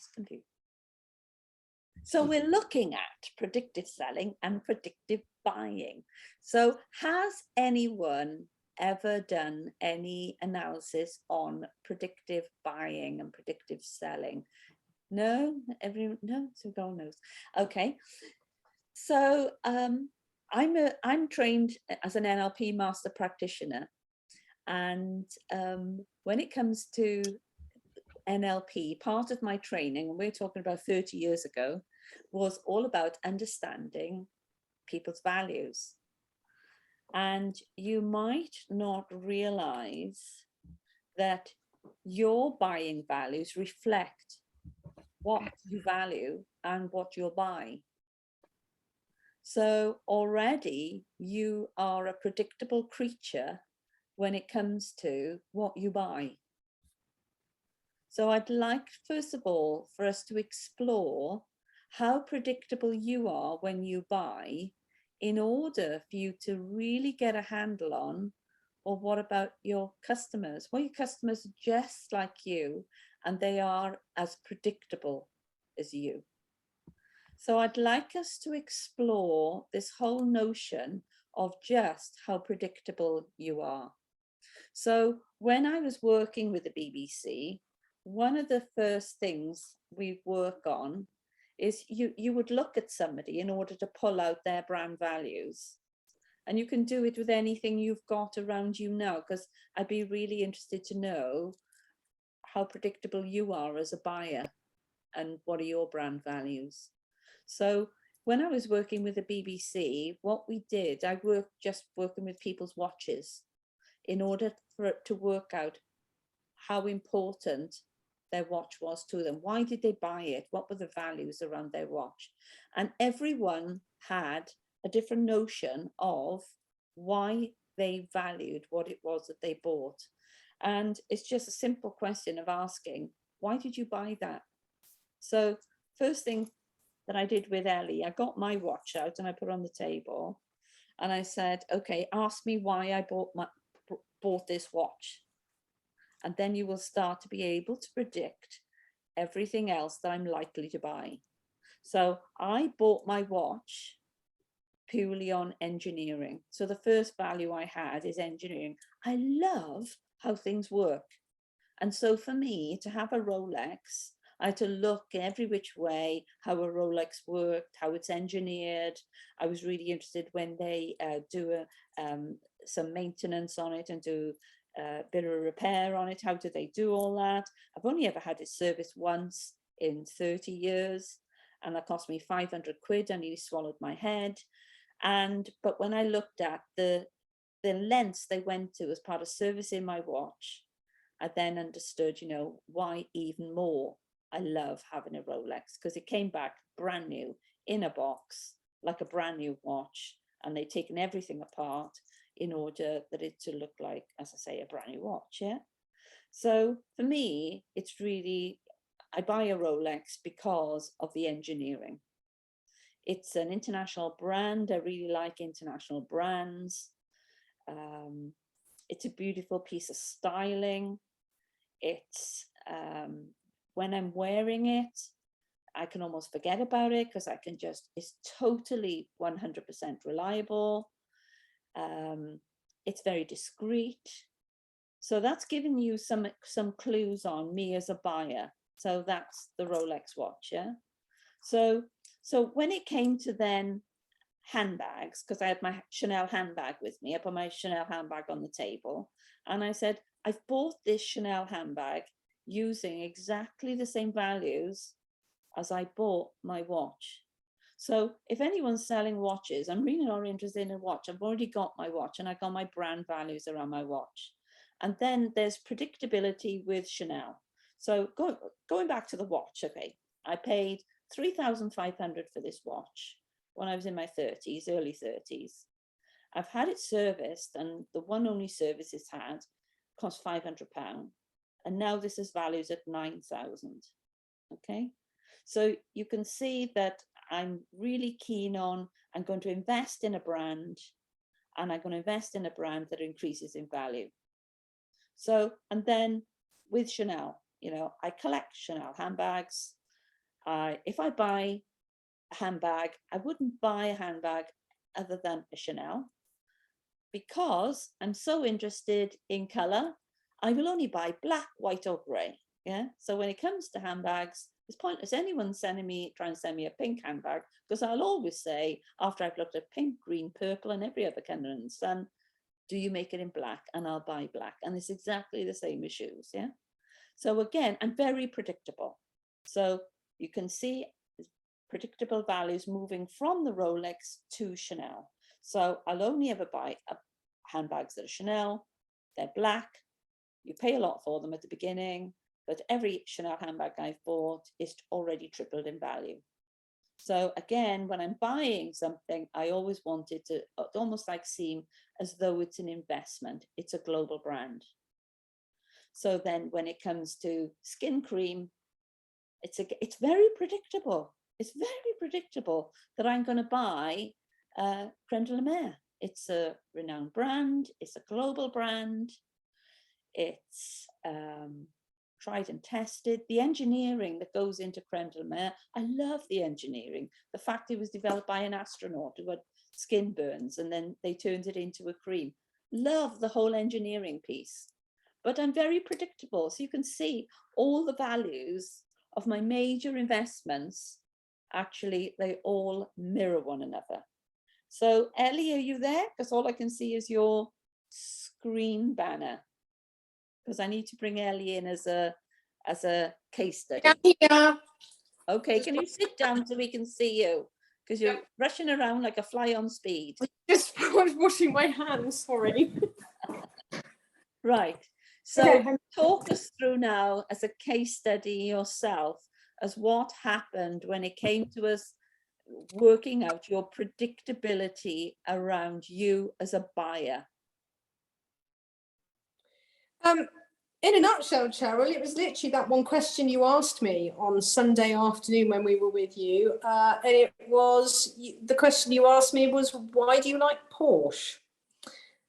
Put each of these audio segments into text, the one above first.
That's confusing. So we're looking at predictive selling and predictive buying. So has anyone ever done any analysis on predictive buying and predictive selling? No, everyone, no, so God knows. Okay, so I'm trained as an NLP master practitioner, and when it comes to NLP, part of my training, and we're talking about 30 years ago, was all about understanding people's values. And you might not realize that your buying values reflect what you value and what you'll buy. So already you are a predictable creature when it comes to what you buy. So I'd like, first of all, for us to explore how predictable you are when you buy, in order for you to really get a handle on, or what about your customers? Well, your customers are just like you, and they are as predictable as you. So I'd like us to explore this whole notion of just how predictable you are. So when I was working with the BBC, one of the first things we work on is you would look at somebody in order to pull out their brand values. And you can do it with anything you've got around you now, because I'd be really interested to know how predictable you are as a buyer and what are your brand values. So when I was working with the BBC, what we did, I worked just working with people's watches in order for it to work out how important their watch was to them. Why did they buy it? What were the values around their watch? And everyone had a different notion of why they valued what it was that they bought. And it's just a simple question of asking, why did you buy that? So first thing that I did with Ellie, I got my watch out and I put it on the table and I said, okay, ask me why I bought this watch. And then you will start to be able to predict everything else that I'm likely to buy. So I bought my watch purely on engineering. So the first value I had is engineering. I love how things work. And so for me to have a Rolex, I had to look every which way how a Rolex worked, how it's engineered. I was really interested when they do some maintenance on it and do a bit of a repair on it. How do they do all that? I've only ever had it serviced once in 30 years, and that cost me 500 quid. I nearly swallowed my head. But when I looked at the lengths they went to as part of servicing my watch, I then understood, you know, why even more I love having a Rolex, because it came back brand new in a box, like a brand new watch, and they'd taken everything apart in order that it to look like, as I say, a brand new watch. Yeah. So for me, it's really, I buy a Rolex because of the engineering. It's an international brand. I really like international brands. It's a beautiful piece of styling. It's when I'm wearing it, I can almost forget about it because I can just, it's totally 100% reliable. It's very discreet. So that's giving you some clues on me as a buyer. So that's the Rolex watch, yeah? So when it came to then handbags, because I had my Chanel handbag with me, I put my Chanel handbag on the table and I said, I've bought this Chanel handbag using exactly the same values as I bought my watch. So if anyone's selling watches, I'm really not interested in a watch. I've already got my watch and I got my brand values around my watch. And then there's predictability with Chanel. So going back to the watch, okay, I paid 3,500 for this watch when I was in my 30s, early 30s. I've had it serviced, and the one only service it's had cost £500. And now this is valued at 9,000. Okay. So you can see that I'm really keen on, I'm going to invest in a brand, and I'm going to invest in a brand that increases in value. So, and then with Chanel, you know, I collect Chanel handbags. if I buy a handbag, I wouldn't buy a handbag other than a Chanel, because I'm so interested in color. I will only buy black, white, or gray. Yeah. So when it comes to handbags, it's pointless anyone trying to send me a pink handbag, because I'll always say, after I've looked at pink, green, purple, and every other color in the sun, do you make it in black? And I'll buy black. And it's exactly the same with shoes. Yeah. So again, I'm very predictable. So you can see predictable values moving from the Rolex to Chanel. So I'll only ever buy handbags that are Chanel. They're black. You pay a lot for them at the beginning, but every Chanel handbag I've bought is already tripled in value. So again, when I'm buying something, I always want it to almost like seem as though it's an investment. It's a global brand. So then when it comes to skin cream, it's very predictable. It's very predictable that I'm going to buy Crème de la Mer. It's a renowned brand. It's a global brand. It's tried and tested. The engineering that goes into Crème de la Mer, I love the engineering. The fact it was developed by an astronaut who had skin burns and then they turned it into a cream. Love the whole engineering piece. But I'm very predictable. So you can see all the values of my major investments, actually, they all mirror one another. So Ellie, are you there? Because all I can see is your screen banner. Because I need to bring Ellie in as a case study. Yeah. Okay, can you sit down so we can see you? Because you're rushing around like a fly on speed. Just washing my hands, sorry. Right. So Okay. talk us through now as a case study yourself as what happened when it came to us working out your predictability around you as a buyer. In a nutshell, Cheryl, it was literally that one question you asked me on Sunday afternoon when we were with you. And it was, the question you asked me was, why do you like Porsche?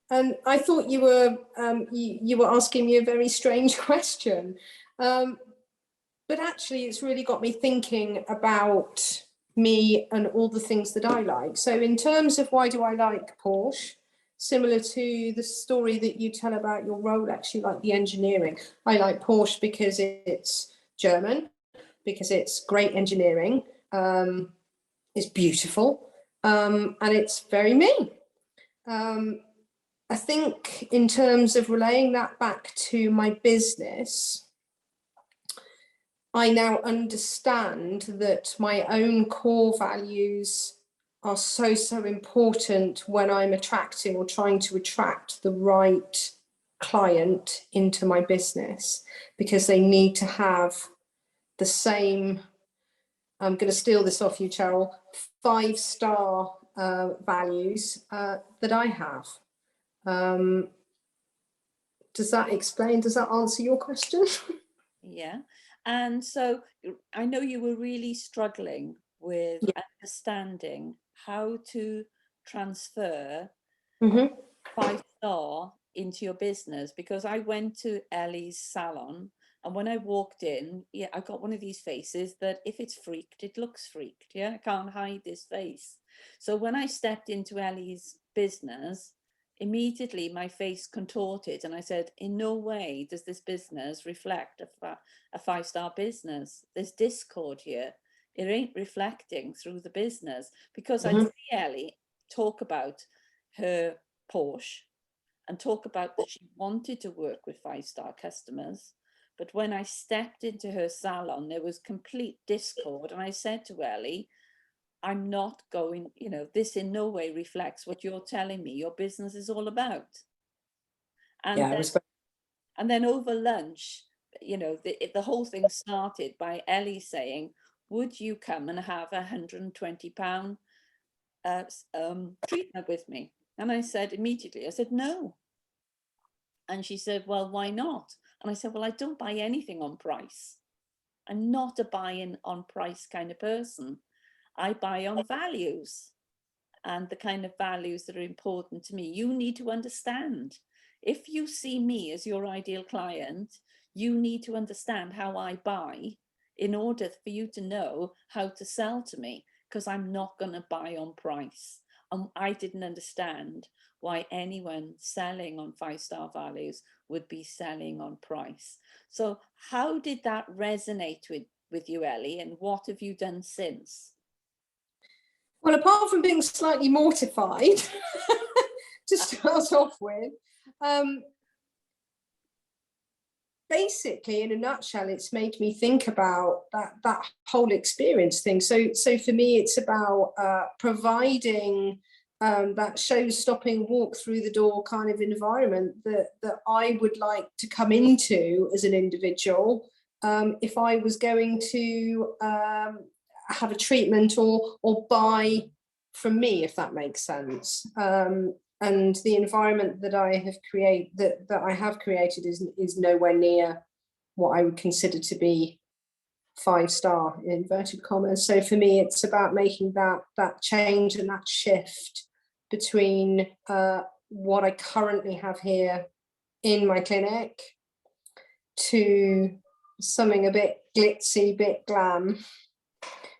And I thought you were asking me a very strange question. But actually, it's really got me thinking about me and all the things that I like. So in terms of why do I like Porsche, similar to the story that you tell about your Rolex, you like the engineering. I like Porsche because it's German, because it's great engineering, it's beautiful, and it's very me. I think in terms of relaying that back to my business, I now understand that my own core values are so important when I'm attracting or trying to attract the right client into my business, because they need to have the same, I'm going to steal this off you, Cheryl, 5-star values that I have. Does that answer your question? Yeah. And so I know you were really struggling with understanding how to transfer 5-star into your business, because I went to Ellie's salon, and when I walked in, I got one of these faces that if it's freaked, it looks freaked. Yeah, I can't hide this face. So when I stepped into Ellie's business, immediately my face contorted, and I said, in no way does this business reflect a 5-star business. There's discord here. It ain't reflecting through the business, because I see Ellie talk about her Porsche and talk about that she wanted to work with 5-star customers. But when I stepped into her salon, there was complete discord. And I said to Ellie, I'm not going, this in no way reflects what you're telling me your business is all about. And then over lunch, the whole thing started by Ellie saying, would you come and have £120 treatment with me? And I said immediately, no. And she said, well, why not? And I said, well, I don't buy anything on price. I'm not a buy-in on price kind of person. I buy on values and the kind of values that are important to me. You need to understand. If you see me as your ideal client, you need to understand how I buy in order for you to know how to sell to me, because I'm not going to buy on price. And I didn't understand why anyone selling on 5-star values would be selling on price. So how did that resonate with you, Ellie, and what have you done since? Well, apart from being slightly mortified to start off with, basically, in a nutshell, it's made me think about that whole experience thing. So for me, it's about providing that show-stopping, walk through the door kind of environment that I would like to come into as an individual if I was going to have a treatment or buy from me, if that makes sense. And the environment that I have created is nowhere near what I would consider to be 5-star in inverted commas. So for me, it's about making that change and that shift between what I currently have here in my clinic to something a bit glitzy, bit glam.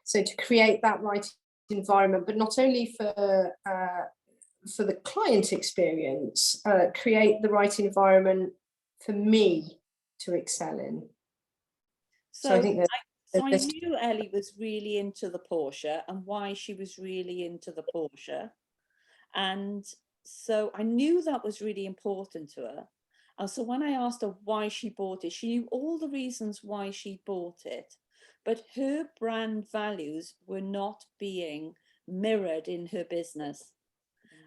So to create that right environment, but not only for the client experience, create the right environment for me to excel in. So I think that. So I knew Ellie was really into the Porsche and why she was really into the Porsche. And so I knew that was really important to her. And so when I asked her why she bought it, she knew all the reasons why she bought it. But her brand values were not being mirrored in her business.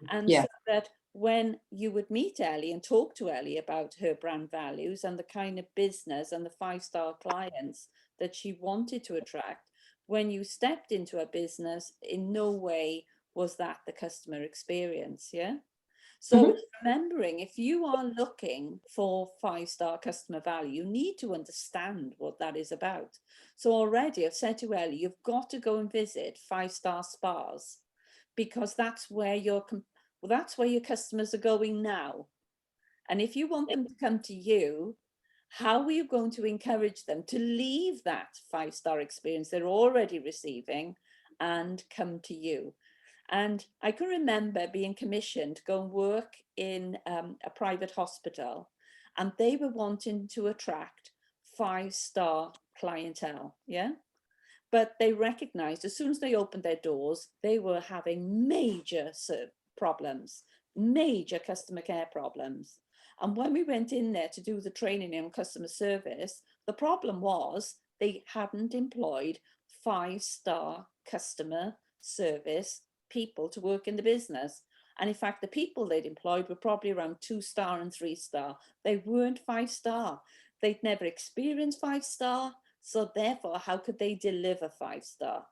And so that when you would meet Ellie and talk to Ellie about her brand values and the kind of business and the 5-star clients that she wanted to attract, when you stepped into a business, in no way was that the customer experience. Yeah. So remembering, if you are looking for 5-star customer value, you need to understand what that is about. So already I've said to Ellie, you've got to go and visit 5-star spas, because that's where your customers are going now. And if you want them to come to you, how are you going to encourage them to leave that 5-star experience they're already receiving and come to you? And I can remember being commissioned to go and work in a private hospital, and they were wanting to attract 5-star clientele. Yeah. But they recognized as soon as they opened their doors, they were having major problems, major customer care problems. And when we went in there to do the training in customer service, the problem was they hadn't employed 5-star customer service people to work in the business. And in fact, the people they'd employed were probably around 2-star and 3-star. They weren't 5-star. They'd never experienced 5-star. So therefore, how could they deliver 5-star?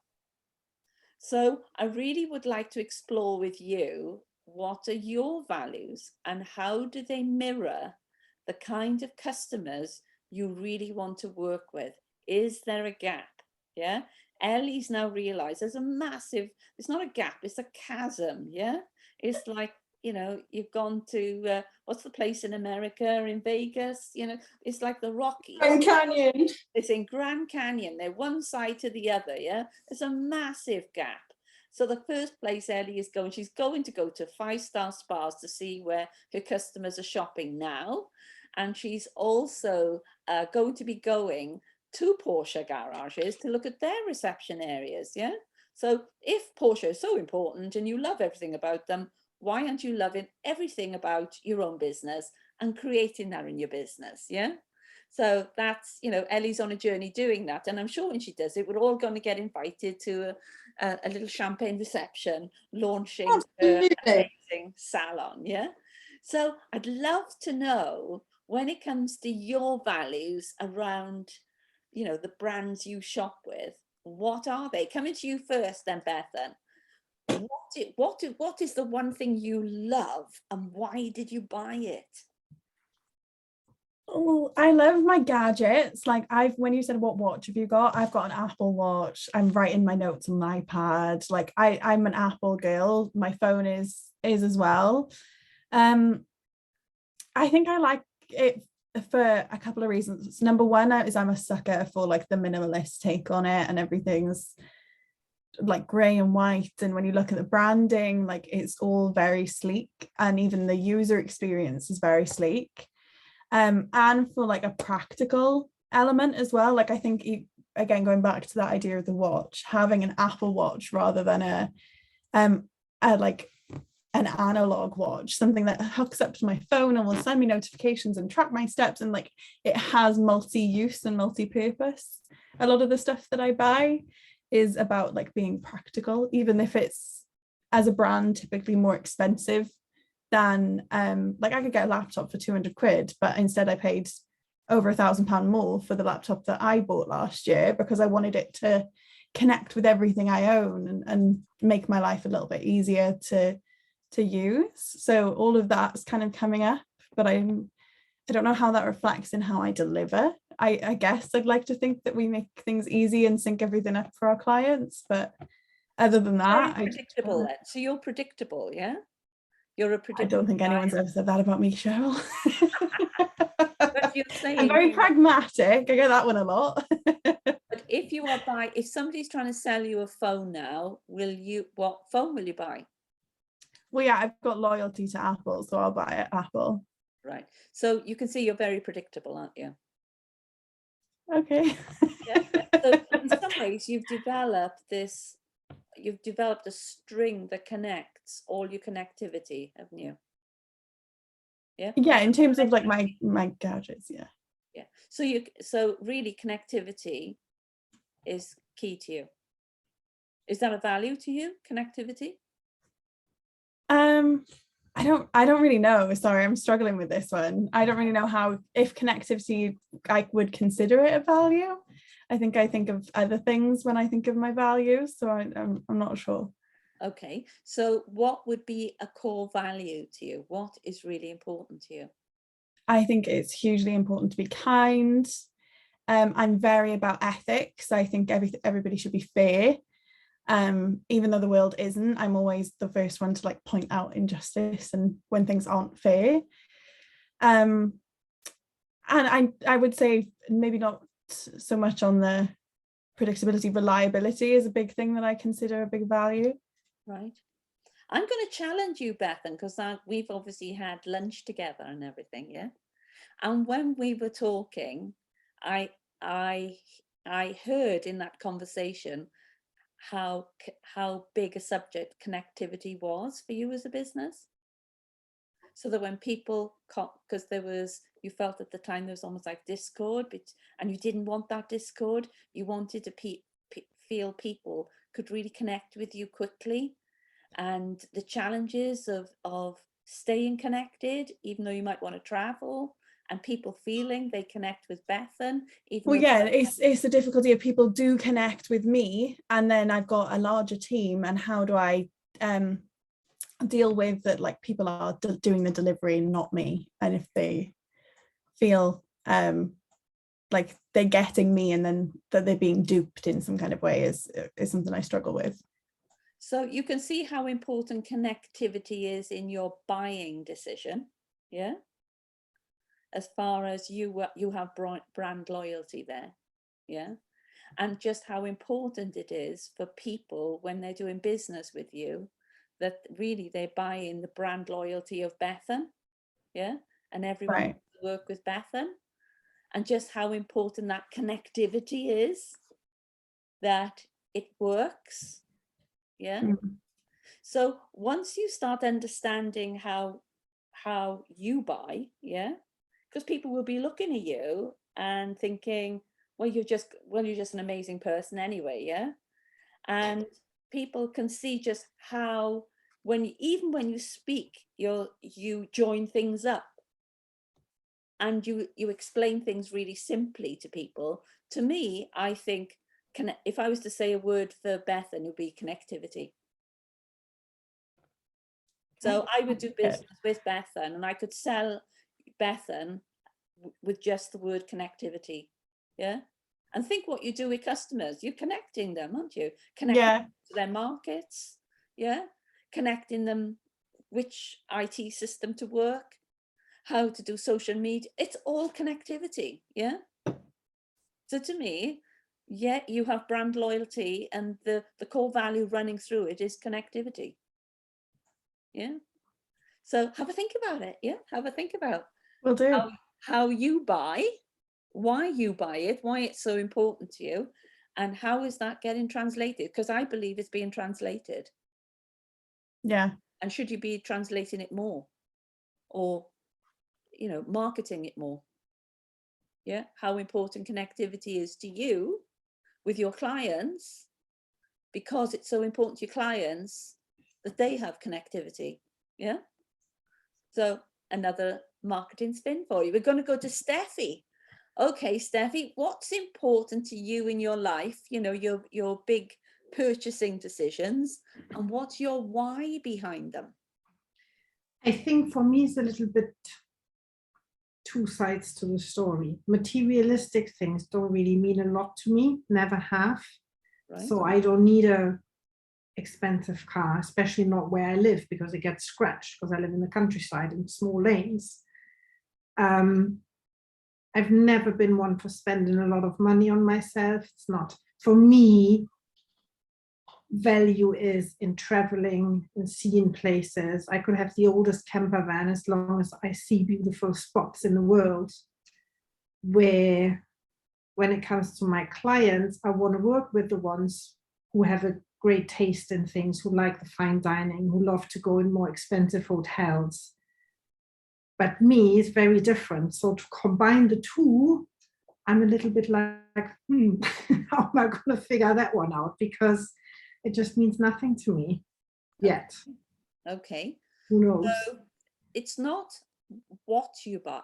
So I really would like to explore with you, what are your values and how do they mirror the kind of customers you really want to work with? Is there a gap? Yeah. Ellie's now realized there's a massive, it's not a gap, it's a chasm. Yeah. It's like, you know, you've gone to, what's the place in America, in Vegas? You know, it's like the Rockies. Grand Canyon. It's in Grand Canyon. They're one side to the other, yeah? There's a massive gap. So the first place Ellie is going, she's going to go to 5-star spas to see where her customers are shopping now. And she's also going to be going to Porsche garages to look at their reception areas, yeah? So if Porsche is so important and you love everything about them, why aren't you loving everything about your own business and creating that in your business, yeah? So that's, you know, Ellie's on a journey doing that. And I'm sure when she does it, we're all going to get invited to a little champagne reception launching her amazing salon. Yeah. So I'd love to know, when it comes to your values around, you know, the brands you shop with, what are they? Coming to you first, then Bethan. What is the one thing you love and why did you buy it? Oh, I love my gadgets. Like when you said what watch have you got? I've got an Apple Watch. I'm writing my notes on an iPad. Like I'm an Apple girl. My phone is as well. I think I like it for a couple of reasons. Number one is I'm a sucker for like the minimalist take on it, and everything's like gray and white, and when you look at the branding, like it's all very sleek, and even the user experience is very sleek. And for like a practical element as well, like I think again, going back to that idea of the watch, having an Apple Watch rather than a like an analog watch, something that hooks up to my phone and will send me notifications and track my steps, and like it has multi-use and multi-purpose. A lot of the stuff that I buy is about like being practical, even if it's, as a brand, typically more expensive than like I could get a laptop for 200 quid, but instead I paid over £1,000 more for the laptop that I bought last year because I wanted it to connect with everything I own and make my life a little bit easier to use. So all of that's kind of coming up, but I don't know how that reflects in how I deliver. I guess I'd like to think that we make things easy and sync everything up for our clients, but other than that, Very predictable then. So you're predictable, yeah? You're a predictable. I don't think anyone's ever said that about me, Cheryl. But you're saying I'm very pragmatic. I get that one a lot. But if you are if somebody's trying to sell you a phone now, what phone will you buy? Well, yeah, I've got loyalty to Apple, so I'll buy it Apple. Right. So you can see you're very predictable, aren't you? Okay. Yeah. So in some ways, you've developed a string that connects all your connectivity, haven't you? Yeah. Yeah, in terms of like my gadgets, yeah. Yeah. So really connectivity is key to you. Is that a value to you, connectivity? I don't really know. Sorry, I'm struggling with this one. I don't really know how, if connectivity, I would consider it a value. I think of other things when I think of my values, so I'm not sure. Okay, so what would be a core value to you? What is really important to you? I think it's hugely important to be kind. I'm very about ethics. I think everybody should be fair. Even though the world isn't, I'm always the first one to like point out injustice and when things aren't fair. And I would say maybe not so much on the predictability, reliability is a big thing that I consider a big value. Right. I'm going to challenge you, Bethan, because we've obviously had lunch together and everything, yeah. And when we were talking, I heard in that conversation how big a subject connectivity was for you as a business. So that when people, because you felt at the time there was almost like discord, and you didn't want that discord. You wanted to feel people could really connect with you quickly, and the challenges of staying connected, even though you might want to travel, and people feeling they connect with Bethan. Well, yeah, it's the difficulty of people do connect with me, and then I've got a larger team, and how do I deal with that? Like people are doing the delivery, not me, and if they feel like they're getting me, and then that they're being duped in some kind of way is something I struggle with. So you can see how important connectivity is in your buying decision, yeah? As far as you have brand loyalty there, yeah? And just how important it is for people when they're doing business with you, that really they buy in the brand loyalty of Bethan, yeah? And everyone Right. wants to work with Bethan, and just how important that connectivity is, that it works, yeah? Mm-hmm. So once you start understanding how you buy, yeah, because people will be looking at you and thinking, well, you're just an amazing person anyway, yeah. And people can see just how even when you speak, you join things up, and you explain things really simply to people. To me, I think if I was to say a word for Bethan, it would be connectivity. So I would do business with Bethan, and I could sell Bethan with just the word connectivity, yeah. And think what you do with customers. You're connecting them, aren't you? Connecting to their markets, yeah. Connecting them which IT system to work, how to do social media. It's all connectivity, yeah? So to me, yeah, you have brand loyalty, and the core value running through it is connectivity. Yeah. So have a think about it. Yeah. Have a think about Will do. how you buy, why you buy it, why it's so important to you, and how is that getting translated? Because I believe it's being translated. Yeah. And should you be translating it more, or, you know, marketing it more? Yeah. How important connectivity is to you with your clients, because it's so important to your clients that they have connectivity. Yeah. So another marketing spin for you. We're going to go to Steffi. Okay, Steffi, what's important to you in your life? You know, your big purchasing decisions, and what's your why behind them? I think for me it's a little bit two sides to the story. Materialistic things don't really mean a lot to me, never have. Right. So I don't need a expensive car, especially not where I live, because it gets scratched, because I live in the countryside in small lanes. I've never been one for spending a lot of money on myself. It's not, for me, value is in traveling and seeing places. I could have the oldest camper van as long as I see beautiful spots in the world. Where when it comes to my clients, I want to work with the ones who have a great taste in things, who like the fine dining, who love to go in more expensive hotels. But me is very different. So to combine the two, I'm a little bit like, how am I going to figure that one out? Because it just means nothing to me yet. Okay. Who knows? So it's not what you buy.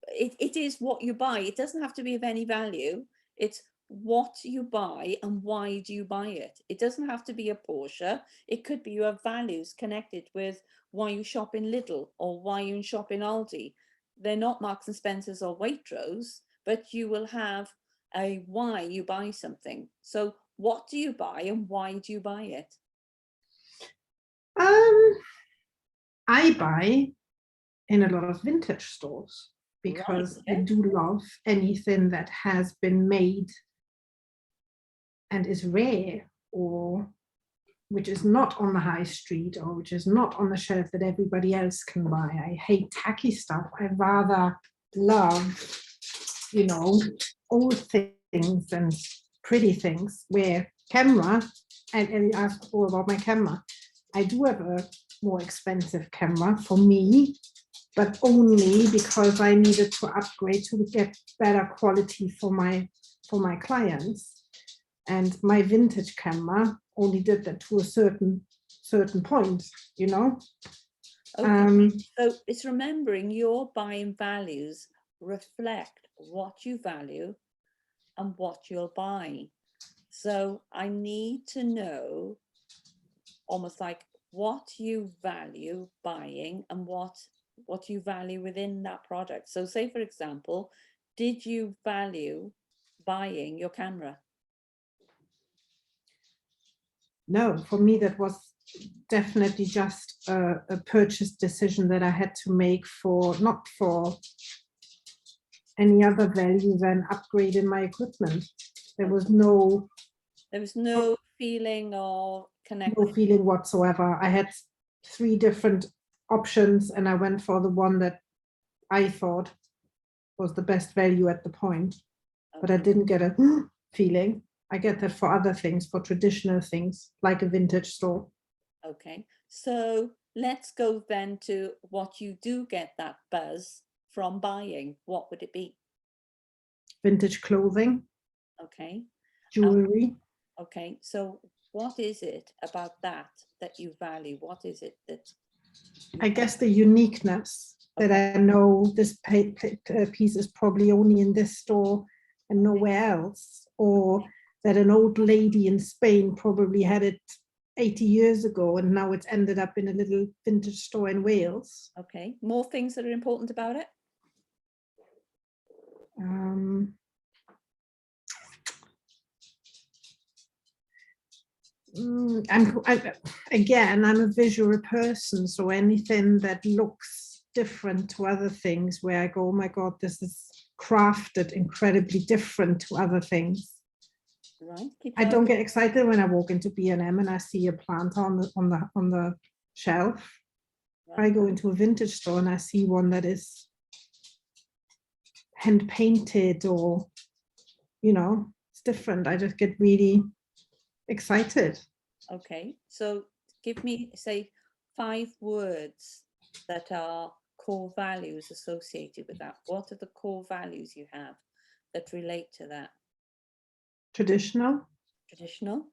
It is what you buy. It doesn't have to be of any value. It's what you buy and why do you buy it. It doesn't have to be a Porsche. It could be you have values connected with why you shop in Lidl or why you shop in Aldi. They're not Marks and Spencers or Waitrose, but you will have a why you buy something. So what do you buy and why do you buy it? I buy in a lot of vintage stores because Right, I do love anything that has been made and is rare, or which is not on the high street, or which is not on the shelf that everybody else can buy. I hate tacky stuff. I rather love, you know, old things and pretty things. Where camera, and you asked all about my camera. I do have a more expensive camera for me, but only because I needed to upgrade to get better quality for my clients. And my vintage camera only did that to a certain point, you know. Okay. So it's remembering your buying values reflect what you value and what you'll buy. So I need to know almost like what you value buying and what you value within that product. So say, for example, did you value buying your camera? No, for me that was definitely just a purchase decision that I had to make, for not for any other value than upgrading my equipment. There was no feeling or connection. No feeling whatsoever. I had 3 different options and I went for the one that I thought was the best value at the point, but I didn't get a feeling. I get that for other things, for traditional things like a vintage store. Okay, so let's go then to what you do get that buzz from buying. What would it be? Vintage clothing. Okay. Jewelry. Okay, so what is it about that you value? What is it that I guess the uniqueness, that I know this piece is probably only in this store and nowhere else, or that an old lady in Spain probably had it 80 years ago and now it's ended up in a little vintage store in Wales. Okay, more things that are important about it? I'm a visual person, so anything that looks different to other things where I go, oh my God, this is crafted incredibly different to other things. Right. Keep I going. don't get excited when I walk into B&M and I see a plant on the shelf. I Right. go into a vintage store and I see one that is hand painted, or, you know, it's different. I just get really excited. Okay. So give me, say, 5 words that are core values associated with that. What are the core values you have that relate to that? Traditional. Traditional.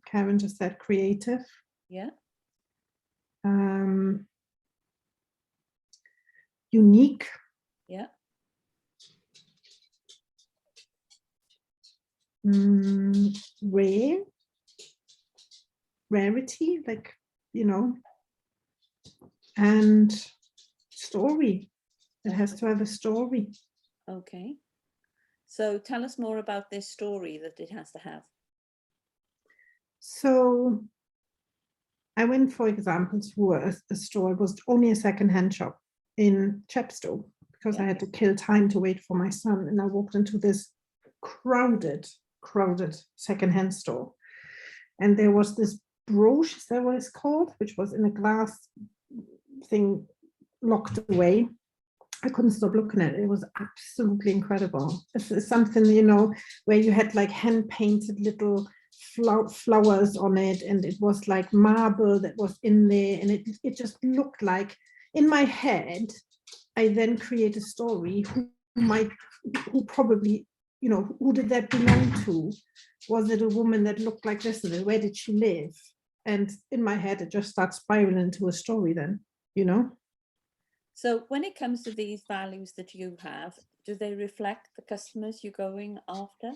Karen just said creative. Yeah. Unique. Yeah. Rare. Rarity, like, you know, and story. It has to have a story. Okay. So tell us more about this story that it has to have. So I went, for example, to a store. It was only a second-hand shop in Chepstow, because Yeah. I had to kill time to wait for my son. And I walked into this crowded second-hand store. And there was this brooch, is that what it's called? Which was in a glass thing locked away. I couldn't stop looking at it. It was absolutely incredible. It's something, you know, where you had like hand painted little flowers on it, and it was like marble that was in there, and it just looked like, in my head, I then create a story. Who probably, you know, who did that belong to? Was it a woman that looked like this, and where did she live? And in my head, it just starts spiraling into a story then, you know. So when it comes to these values that you have, do they reflect the customers you're going after?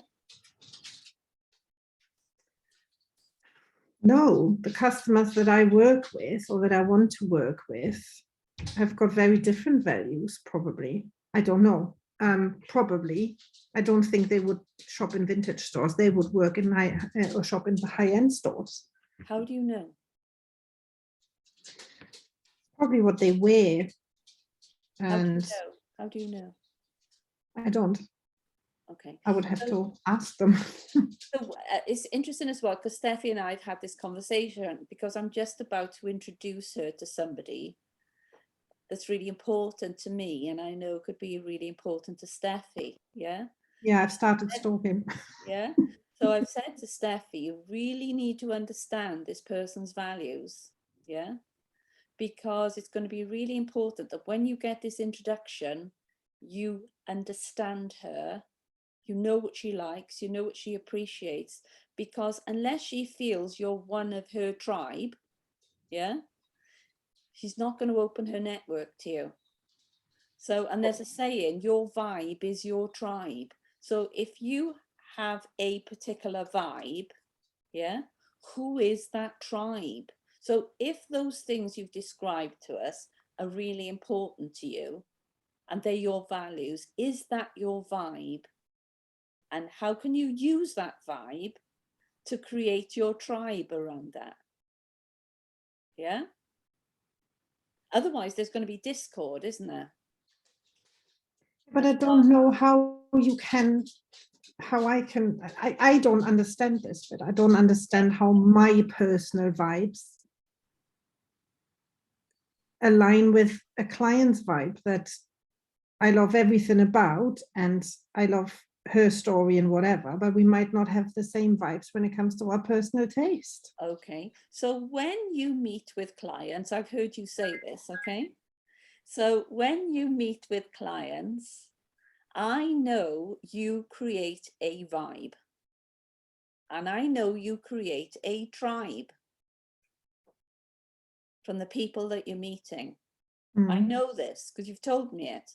No, the customers that I work with, or that I want to work with, have got very different values, probably. I don't know. Probably. I don't think they would shop in vintage stores. They would work in or shop in the high-end stores. How do you know? Probably what they wear. How do you And know? How do you know? I don't. Okay. I would have So- to ask them. So it's interesting as well, because Steffi and I have had this conversation, because I'm just about to introduce her to somebody that's really important to me, and I know could be really important to Steffi. Yeah. Yeah, I've started stalking. Yeah. So I've said to Steffi, you really need to understand this person's values. Yeah. Because it's going to be really important that when you get this introduction, you understand her, you know what she likes, you know what she appreciates, because unless she feels you're one of her tribe, yeah, she's not going to open her network to you. So, and there's a saying, your vibe is your tribe. So if you have a particular vibe, yeah, who is that tribe? So if those things you've described to us are really important to you and they're your values, is that your vibe? And how can you use that vibe to create your tribe around that? Yeah. Otherwise, there's going to be discord, isn't there? But I don't know how you can, I don't understand this, but I don't understand how my personal vibes align with a client's vibe that I love everything about, and I love her story and whatever, but we might not have the same vibes when it comes to our personal taste. Okay. So when you meet with clients, I've heard you say this, okay? So when you meet with clients, I know you create a vibe, and I know you create a tribe from the people that you're meeting. I know this because you've told me it.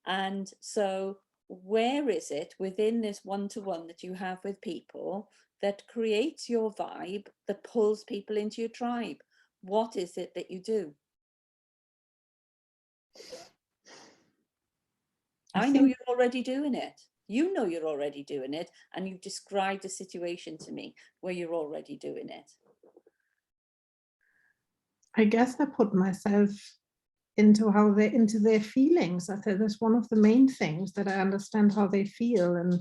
And so where is it within this one-to-one that you have with people that creates your vibe, that pulls people into your tribe? What is it that you do? I know you're already doing it. You know you're already doing it, and you've described a situation to me where you're already doing it. I guess I put myself into their feelings. I think that's one of the main things, that I understand how they feel, and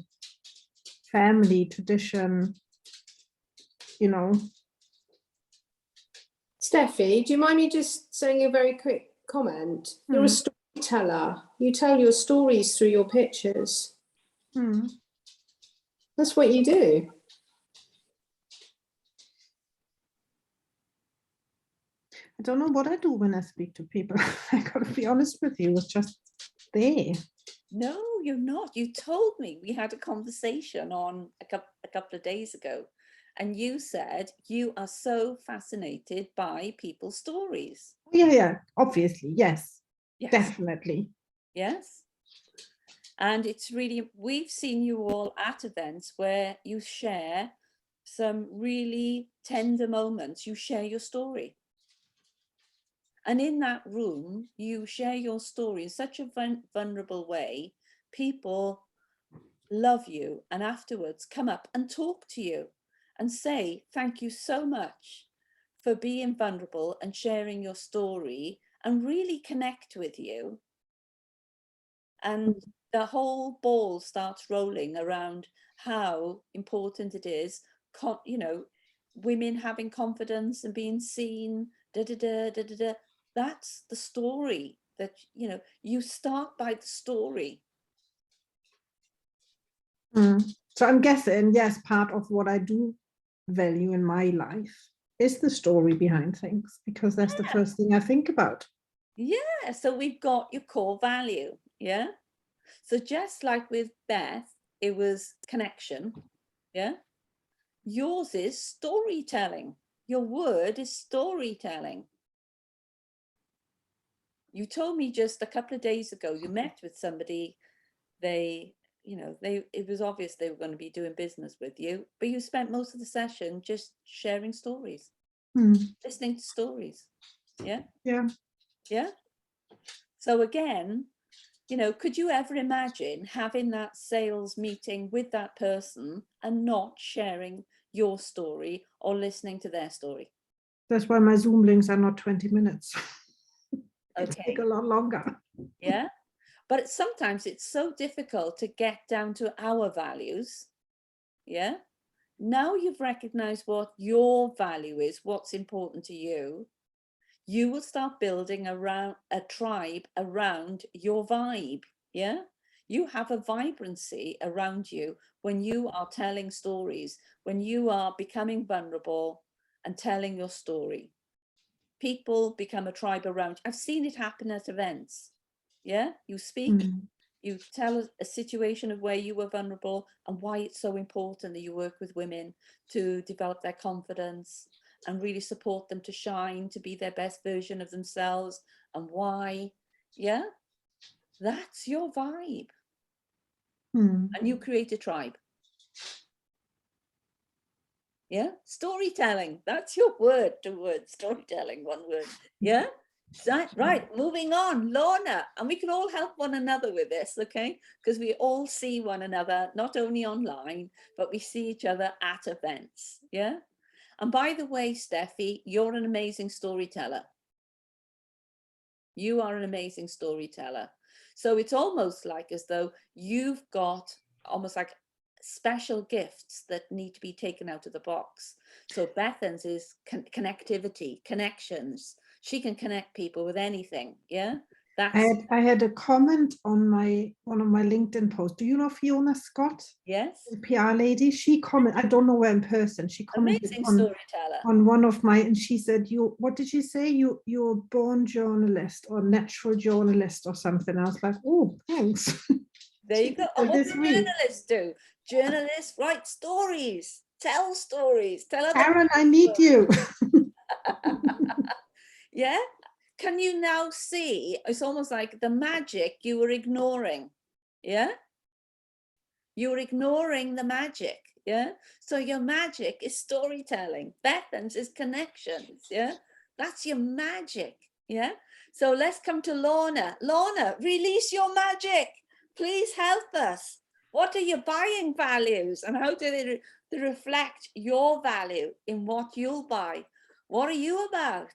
family, tradition, you know. Steffi, do you mind me just saying a very quick comment? You're a storyteller. You tell your stories through your pictures. That's what you do. I don't know what I do when I speak to people. I gotta be honest with you, it's just there. No, you're not. You told me, we had a conversation on a couple of days ago, and you said you are so fascinated by people's stories. Yeah, obviously, yes, Yes. definitely. Yes. And it's really, we've seen you all at events where you share some really tender moments. You share your story. And in that room, you share your story in such a vulnerable way. People love you, and afterwards come up and talk to you and say, thank you so much for being vulnerable and sharing your story, and really connect with you. And the whole ball starts rolling around how important it is, you know, women having confidence and being seen, That's the story that, you know, you start by the story. So I'm guessing, yes, part of what I do value in my life is the story behind things, because that's the first thing I think about. Yeah, so we've got your core value, yeah? So just like with Beth, it was connection, yeah? Yours is storytelling. Your word is storytelling. You told me just a couple of days ago, you met with somebody, it was obvious they were going to be doing business with you, but you spent most of the session just sharing stories, listening to stories. Yeah. Yeah. Yeah. So again, you know, could you ever imagine having that sales meeting with that person and not sharing your story or listening to their story? That's why my Zoom links are not 20 minutes. They Okay. take a lot longer. Yeah. But sometimes it's so difficult to get down to our values. Yeah. Now you've recognized what your value is, what's important to you. You will start building around a tribe around your vibe. Yeah. You have a vibrancy around you when you are telling stories, when you are becoming vulnerable and telling your story. People become a tribe around. I've seen it happen at events. Yeah. You speak, you tell a situation of where you were vulnerable and why it's so important that you work with women to develop their confidence and really support them to shine, to be their best version of themselves, and why. Yeah, that's your vibe. And you create a tribe. Yeah, storytelling, that's your word, storytelling, one word. Yeah. Right, moving on, Lorna, and we can all help one another with this, okay? Because we all see one another, not only online, but we see each other at events, yeah? And by the way, Steffi, you're an amazing storyteller. You are an amazing storyteller. So it's almost like as though you've got almost like special gifts that need to be taken out of the box. So Bethan's is connectivity, connections. She can connect people with anything. Yeah. I had a comment on one of my LinkedIn posts. Do you know Fiona Scott? Yes. The PR lady. She commented, I don't know her in person. She commented Amazing storyteller. on one of my, and she said, what did she say? You're a born journalist or natural journalist or something. I was like, oh, thanks. There you go. And what do journalists do? Journalists write stories, tell stories, tell other Aaron, I need you. Yeah. Can you now see? It's almost like the magic you were ignoring. Yeah. You were ignoring the magic. Yeah. So your magic is storytelling. Bethan's is connections. Yeah. That's your magic. Yeah. So let's come to Lorna. Lorna, release your magic. Please help us. What are your buying values and how do they reflect your value in what you'll buy? What are you about?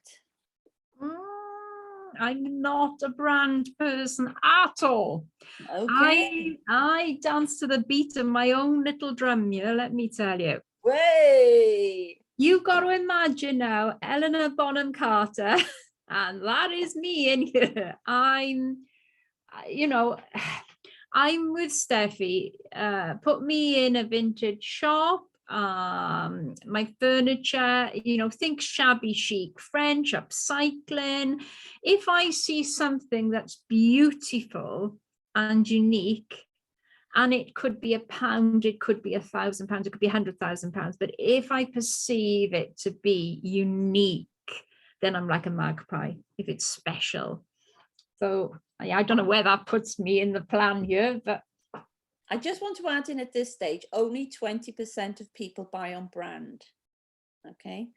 I'm not a brand person at all. Okay. I dance to the beat of my own little drum, let me tell you. Way. You've got to imagine now, Eleanor Bonham Carter, and that is me in here. I'm with Steffi. Put me in a vintage shop. My furniture, think shabby chic, French, upcycling. If I see something that's beautiful and unique, and it could be £1, it could be £1,000, it could be £100,000. But if I perceive it to be unique, then I'm like a magpie if it's special. So I don't know where that puts me in the plan here, but I just want to add in at this stage, only 20% of people buy on brand. Okay.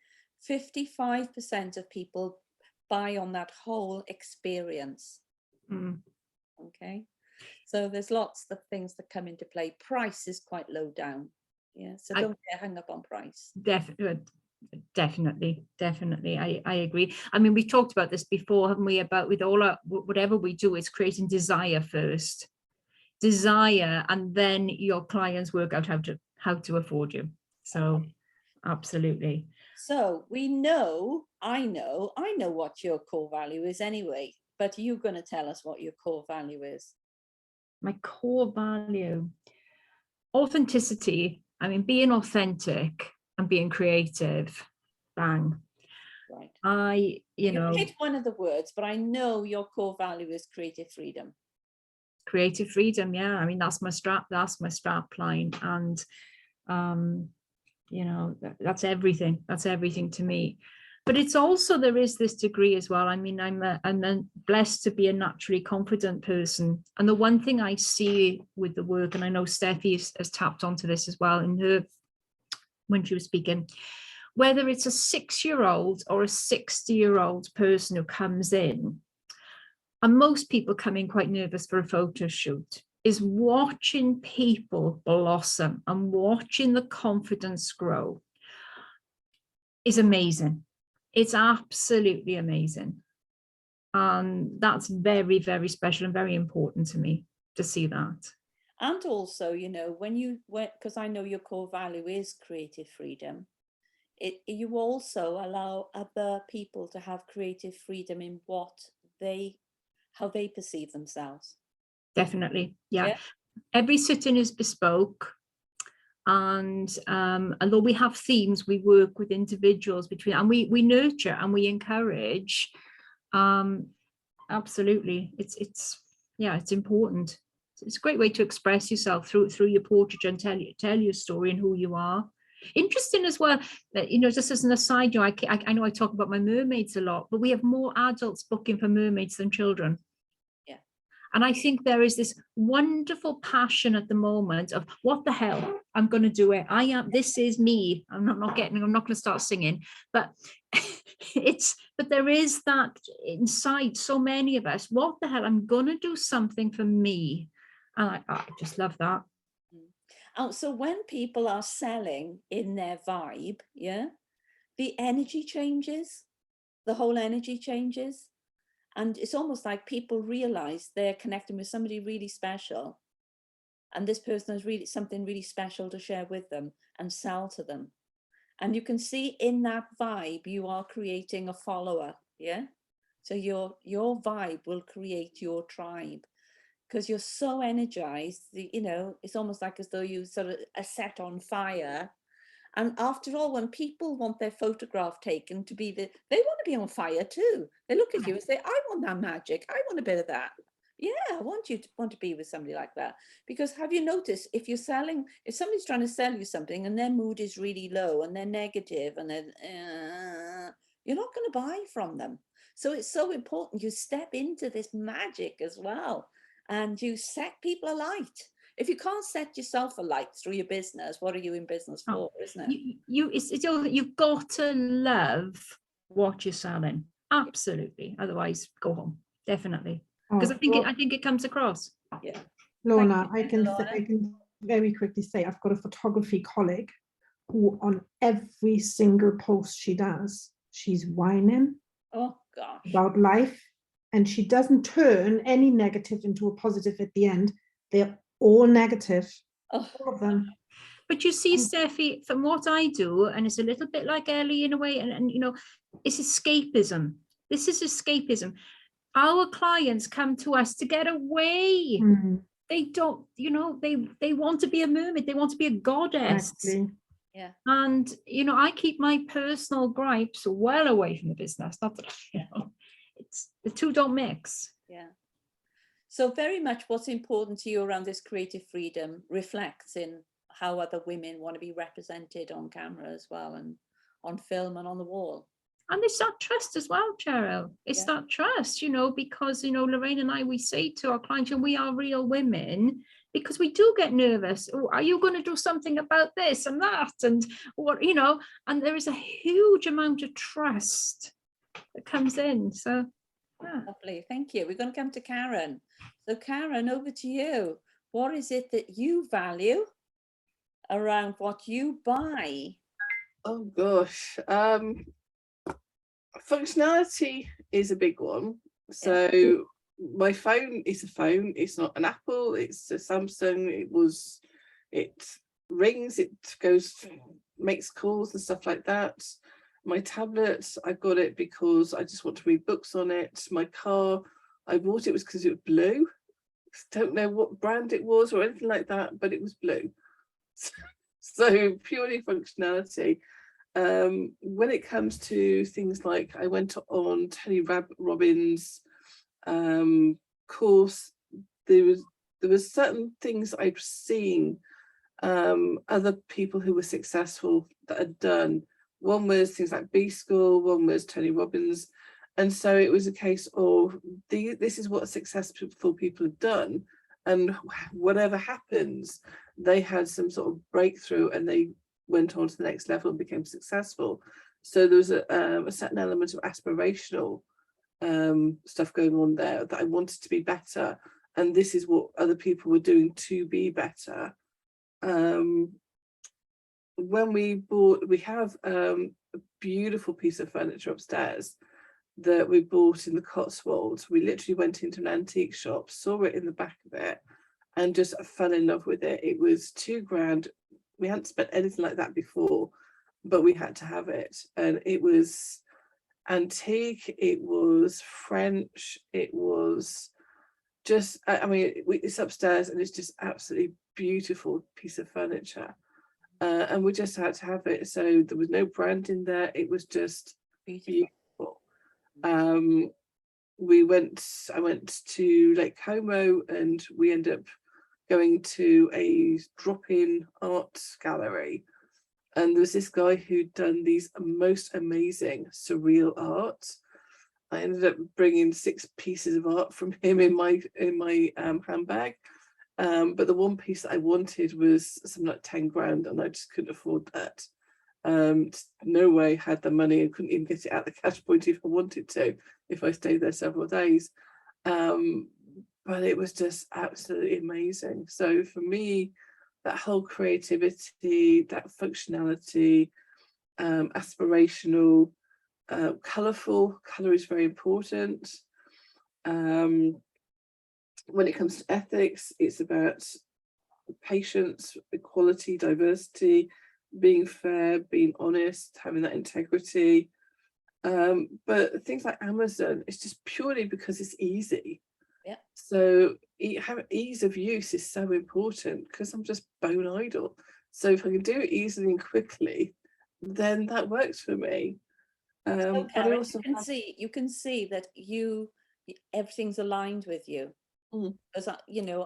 55% of people buy on that whole experience. Okay. So there's lots of things that come into play. Price is quite low down. Yeah. So don't get hung up on price. Definitely. I agree. I mean, we talked about this before, haven't we? About with all our, whatever we do, it's creating desire first. Desire, and then your clients work out how to afford you. So absolutely. So we know, I know what your core value is anyway, but you're going to tell us what your core value is. My core value, authenticity. I mean, being authentic and being creative. Bang. Right. You picked one of the words, but I know your core value is creative freedom. Creative freedom, yeah. I mean, that's my strap line, and that's everything. That's everything to me. But it's also, there is this degree as well. I mean, I'm blessed to be a naturally confident person. And the one thing I see with the work, and I know Steffi has tapped onto this as well when she was speaking, whether it's a 6-year-old or a 60-year-old person who comes in, and most people come in quite nervous for a photo shoot, is watching people blossom and watching the confidence grow is amazing. It's absolutely amazing. And that's very, very special and very important to me to see that. And also, because I know your core value is creative freedom, you also allow other people to have creative freedom in how they perceive themselves. Definitely, yeah. Every sitting is bespoke. And although we have themes, we work with individuals and we nurture and we encourage. Absolutely, it's important. It's a great way to express yourself through your portraiture and tell your story and who you are. Interesting as well, just as an aside, I know I talk about my mermaids a lot, but we have more adults booking for mermaids than children. And I think there is this wonderful passion at the moment of what the hell, I'm going to do it. This is me. I'm not going to start singing, but but there is that inside so many of us, what the hell, I'm going to do something for me. And I just love that. So when people are selling in their vibe, the energy changes, the whole energy changes. And it's almost like people realize they're connecting with somebody really special. And this person has really something really special to share with them and sell to them. And you can see in that vibe, you are creating a follower. Yeah. So your vibe will create your tribe because you're so energized. It's almost like as though you sort of are set on fire. And after all, when people want their photograph taken to be they want to be on fire too. They look at you and say, I want that magic. I want a bit of that. Yeah, I want to be with somebody like that. Because have you noticed, if somebody's trying to sell you something and their mood is really low and they're negative and you're not going to buy from them. So it's so important you step into this magic as well and you set people alight. If you can't set yourself alight through your business, what are you in business for, isn't it? You've got to love what you're selling. Absolutely. Otherwise, go home. Definitely. Because I think it comes across. Yeah. Lorna, I can very quickly say I've got a photography colleague who on every single post she does, she's whining. Oh. gosh. about life, and she doesn't turn any negative into a positive at the end. They're all negative, Oh, all of them. But you see, Steffi, from what I do, and it's a little bit like Ellie in a way, and you know, it's escapism. This is escapism. Our clients come to us to get away. Mm, They don't, you know, they want to be a mermaid. They want to be a goddess. exactly. yeah. And, you know, I keep my personal gripes well away from the business. Not that, you know, it's the two don't mix. Yeah. So very much what's important to you around this creative freedom reflects in how other women want to be represented on camera as well, and on film and on the wall. And it's that trust as well, Cheryl. It's Yeah. that trust, you know, because, you know, Lorraine and I, we say to our clients, and we are real women, because we do get nervous. Oh, are you going to do something about this and that? And what, you know, and there is a huge amount of trust that comes in. So, yeah. Lovely, thank you. We're going to come to Karen. So Karen, over to you. What is it that you value around what you buy? Oh gosh. Functionality is a big one. So my phone is a phone. It's not an Apple. It's a Samsung. It rings. It goes, makes calls and stuff like that. My tablet, I got it because I just want to read books on it. My car, I bought it because it was blue. Don't know what brand it was or anything like that, but it was blue. So purely functionality. When it comes to things like, I went on Tony Robbins' course, there was certain things I'd seen other people who were successful that had done. One was things like B School, one was Tony Robbins, and so it was a case of this is what successful people have done, and whatever happens, they had some sort of breakthrough and they went on to the next level and became successful. So there was a certain element of aspirational stuff going on there, that I wanted to be better, and this is what other people were doing to be better. When we have a beautiful piece of furniture upstairs that we bought in the Cotswolds. We literally went into an antique shop, saw it in the back of it, and just fell in love with it. It was £2,000. We hadn't spent anything like that before, but we had to have it. And it was antique, it was French, it was just, I mean, it's upstairs and it's just absolutely beautiful piece of furniture. And we just had to have it. So there was no brand in there. It was just beautiful. I went to Lake Como and we ended up going to a drop-in art gallery, and there was this guy who'd done these most amazing surreal art. I ended up bringing 6 pieces of art from him in my handbag, but the one piece that I wanted was something like £10,000, and I just couldn't afford that. No way had the money, and couldn't even get it out the cash point if I wanted to, if I stayed there several days. But it was just absolutely amazing. So for me, that whole creativity, that functionality, aspirational, colourful, colour is very important. When it comes to ethics, it's about patience, equality, diversity, being fair, being honest, having that integrity. But things like Amazon, it's just purely because it's easy. Yeah. So ease of use is so important, because I'm just bone idle. So if I can do it easily and quickly, then that works for me. So But I Karen, also you can see that everything's aligned with you. Because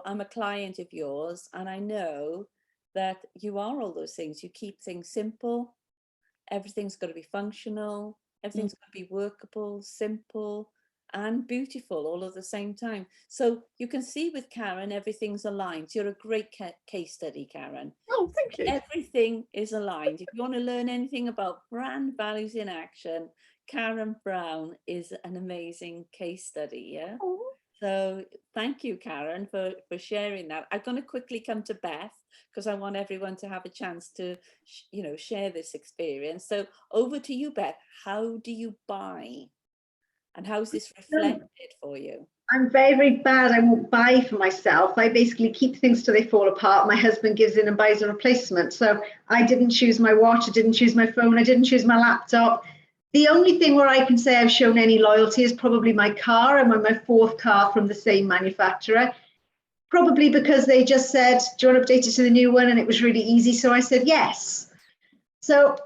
I'm a client of yours, and I know that you are all those things. You keep things simple. Everything's got to be functional. Everything's got to be workable, simple, and beautiful all at the same time. So you can see with Karen, everything's aligned. You're a great case study, Karen. Oh, thank you. Everything is aligned. If you want to learn anything about brand values in action, Karen Brown is an amazing case study. Yeah. Oh. So thank you, Karen, for sharing that. I'm going to quickly come to Beth, because I want everyone to have a chance to, share this experience. So over to you, Beth. How do you buy? And how's this reflected for you? I'm very, very bad. I won't buy for myself. I basically keep things till they fall apart. My husband gives in and buys a replacement. So I didn't choose my watch. I didn't choose my phone. I didn't choose my laptop. The only thing where I can say I've shown any loyalty is probably my car. I'm on my 4th car from the same manufacturer. Probably because they just said, do you want to update it to the new one? And it was really easy. So I said yes. So,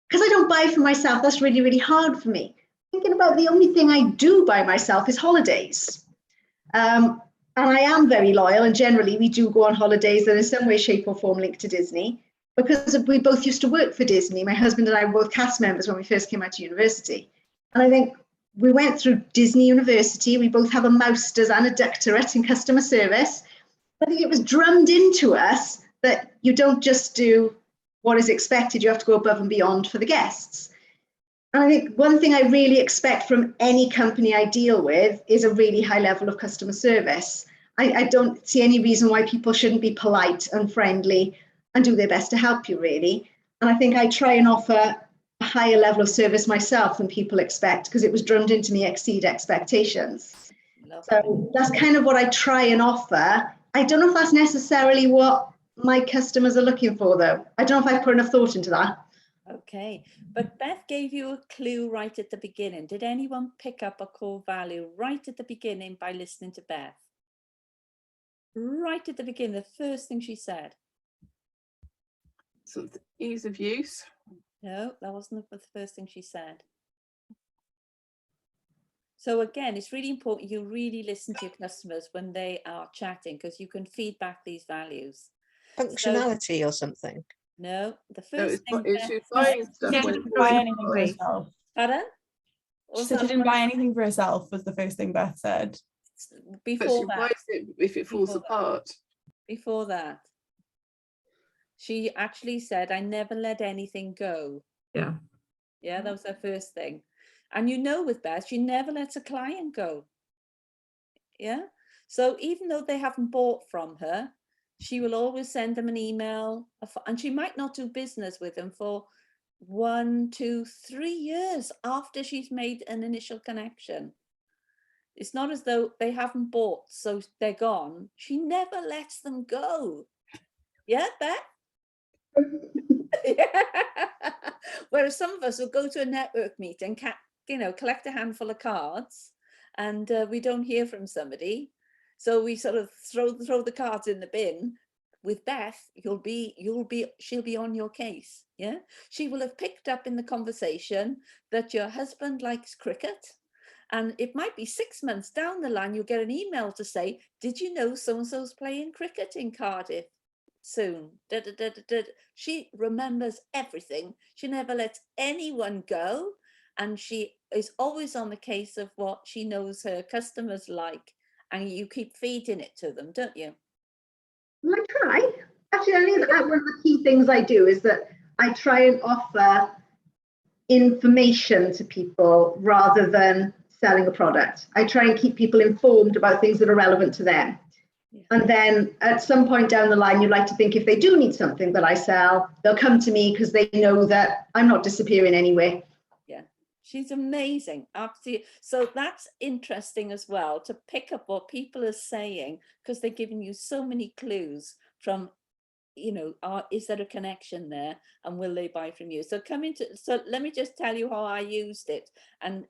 because I don't buy for myself, that's really, really hard for me. Thinking about the only thing I do by myself is holidays. And I am very loyal, and generally we do go on holidays that are in some way, shape or form linked to Disney, because we both used to work for Disney. My husband and I were both cast members when we first came out to university. And I think we went through Disney University. We both have a master's and a doctorate in customer service. I think it was drummed into us that you don't just do what is expected, you have to go above and beyond for the guests. And I think one thing I really expect from any company I deal with is a really high level of customer service. I don't see any reason why people shouldn't be polite and friendly and do their best to help you, really. And I think I try and offer a higher level of service myself than people expect, because it was drummed into me, exceed expectations. So that's kind of what I try and offer. I don't know if that's necessarily what my customers are looking for, though. I don't know if I've put enough thought into that. Okay, but Beth gave you a clue right at the beginning. Did anyone pick up a core value right at the beginning by listening to Beth? Right at the beginning, the first thing she said. So the ease of use. No, that wasn't the first thing she said. So again, it's really important you really listen to your customers when they are chatting, because you can feed back these values. Functionality or something. No, the No, first thing it's Beth buying said- stuff. She when didn't it's buy going anything for fine. herself. Pardon? She said she didn't buy anything for herself, was the first thing Beth said. But Before she that. buys it if it falls Before that. apart. Before that, she actually said, I never let anything go. Yeah. Yeah, that was her first thing. And you know, with Beth, she never lets a client go. Yeah. So even though they haven't bought from her, she will always send them an email, and she might not do business with them for 1, 2, 3 years after she's made an initial connection. It's not as though they haven't bought, so they're gone. She never lets them go. Yeah, Beth? Yeah. Whereas some of us will go to a network meeting, collect a handful of cards, and we don't hear from somebody, so we sort of throw the cards in the bin. With Beth, she'll be on your case. Yeah, she will have picked up in the conversation that your husband likes cricket, and it might be 6 months down the line you'll get an email to say, did you know so and so's playing cricket in Cardiff soon? She remembers everything. She never lets anyone go, and she is always on the case of what she knows her customers like, and you keep feeding it to them, don't you? Well, I try. Actually, I think that one of the key things I do is that I try and offer information to people rather than selling a product. I try and keep people informed about things that are relevant to them. Yeah. And then at some point down the line, you'd like to think if they do need something that I sell, they'll come to me because they know that I'm not disappearing anyway. Yeah, she's amazing. Absolutely. So that's interesting as well, to pick up what people are saying, because they're giving you so many clues from, is there a connection there, and will they buy from you? So let me just tell you how I used it, and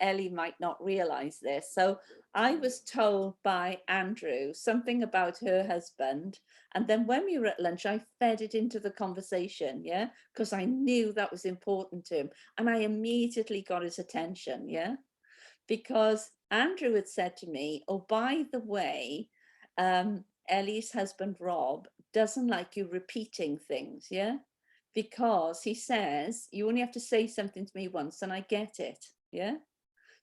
Ellie might not realize this. So I was told by Andrew something about her husband, and then when we were at lunch, I fed it into the conversation, yeah, because I knew that was important to him, and I immediately got his attention, yeah, because Andrew had said to me, oh, by the way, Ellie's husband, Rob, doesn't like you repeating things, yeah? Because he says, you only have to say something to me once and I get it, yeah?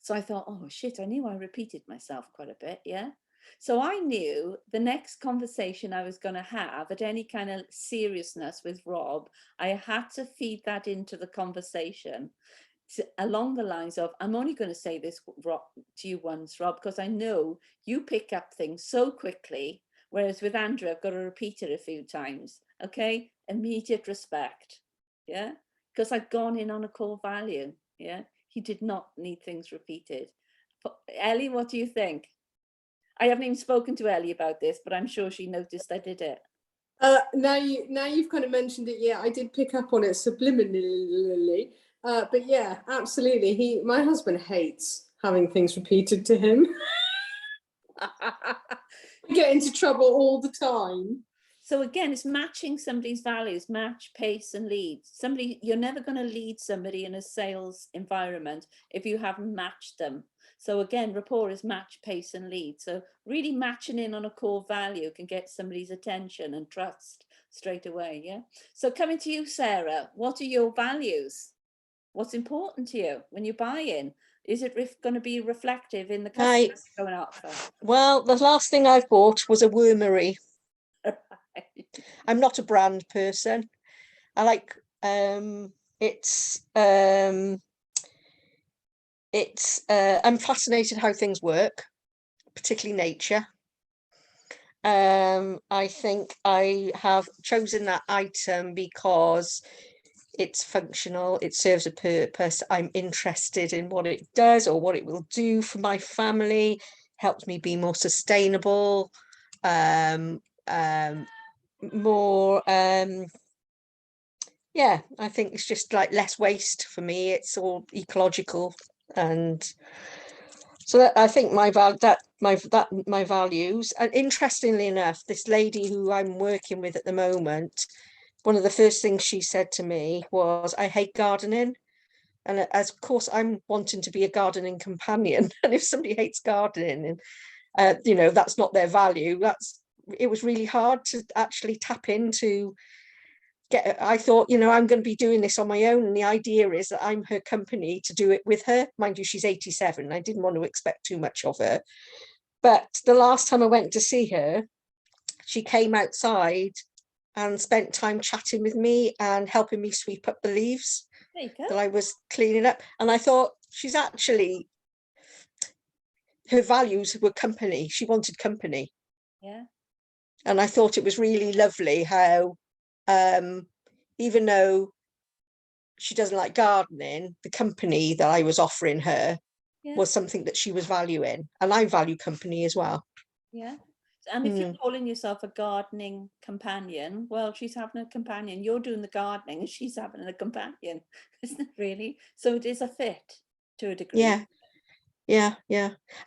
So I thought, oh shit, I knew I repeated myself quite a bit, yeah? So I knew the next conversation I was going to have at any kind of seriousness with Rob, I had to feed that into the conversation along the lines of, I'm only going to say this to you once, Rob, because I know you pick up things so quickly. Whereas with Andrew, I've got to repeat it a few times. Okay, immediate respect. Yeah, because I've gone in on a core value. Yeah, He did not need things repeated. Ellie, what do you think? I haven't even spoken to Ellie about this, but I'm sure she noticed I did it. Now you've kind of mentioned it. Yeah, I did pick up on it subliminally. But yeah, absolutely. My husband hates having things repeated to him. I get into trouble all the time. So again, it's matching somebody's values, match, pace, and lead. You're never going to lead somebody in a sales environment if you haven't matched them. So again, rapport is match, pace, and lead. So really matching in on a core value can get somebody's attention and trust straight away. Yeah. So coming to you, Sarah, what are your values? What's important to you when you buy in? Is it going to be reflective in the customers going out for? Well, the last thing I've bought was a wormery. I'm not a brand person. I like I'm fascinated how things work, particularly nature. I think I have chosen that item because it's functional, it serves a purpose. I'm interested in what it does or what it will do for my family, helps me be more sustainable, more yeah, I think it's just like less waste for me. It's all ecological, and so that, I think my values. And interestingly enough, this lady who I'm working with at the moment, one of the first things she said to me was, "I hate gardening." And as of course, I'm wanting to be a gardening companion, and if somebody hates gardening, and you know, that's not their value. It was really hard to actually tap into. I thought, you know, I'm going to be doing this on my own, and the idea is that I'm her company to do it with her. Mind you, she's 87. I didn't want to expect too much of her, but the last time I went to see her, she came outside and spent time chatting with me and helping me sweep up the leaves that I was cleaning up. And I thought, she's actually, her values were company. She wanted company. Yeah. And I thought it was really lovely how even though she doesn't like gardening, the company that I was offering her was something that she was valuing, and I value company as well. Yeah. And if you're calling yourself a gardening companion, well, she's having a companion. You're doing the gardening and she's having a companion, isn't it really? So it is a fit to a degree. Yeah.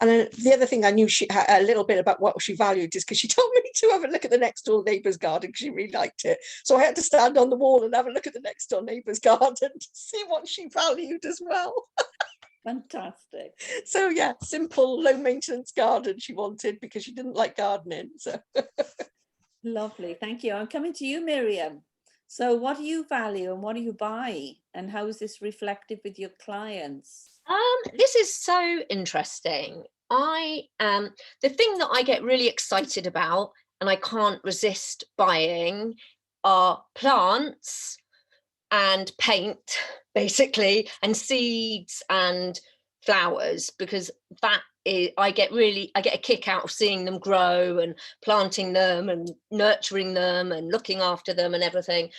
And then the other thing I knew she had a little bit about what she valued is because she told me to have a look at the next door neighbour's garden because she really liked it. So I had to stand on the wall and have a look at the next door neighbour's garden to see what she valued as well. Fantastic. So yeah, simple, low maintenance garden she wanted because she didn't like gardening. So lovely, thank you. I'm coming to you, Miriam. So what do you value and what do you buy, and how is this reflective with your clients? This is so interesting. The thing that I get really excited about and I can't resist buying are plants and paint, basically, and seeds and flowers, because I get a kick out of seeing them grow and planting them and nurturing them and looking after them and everything.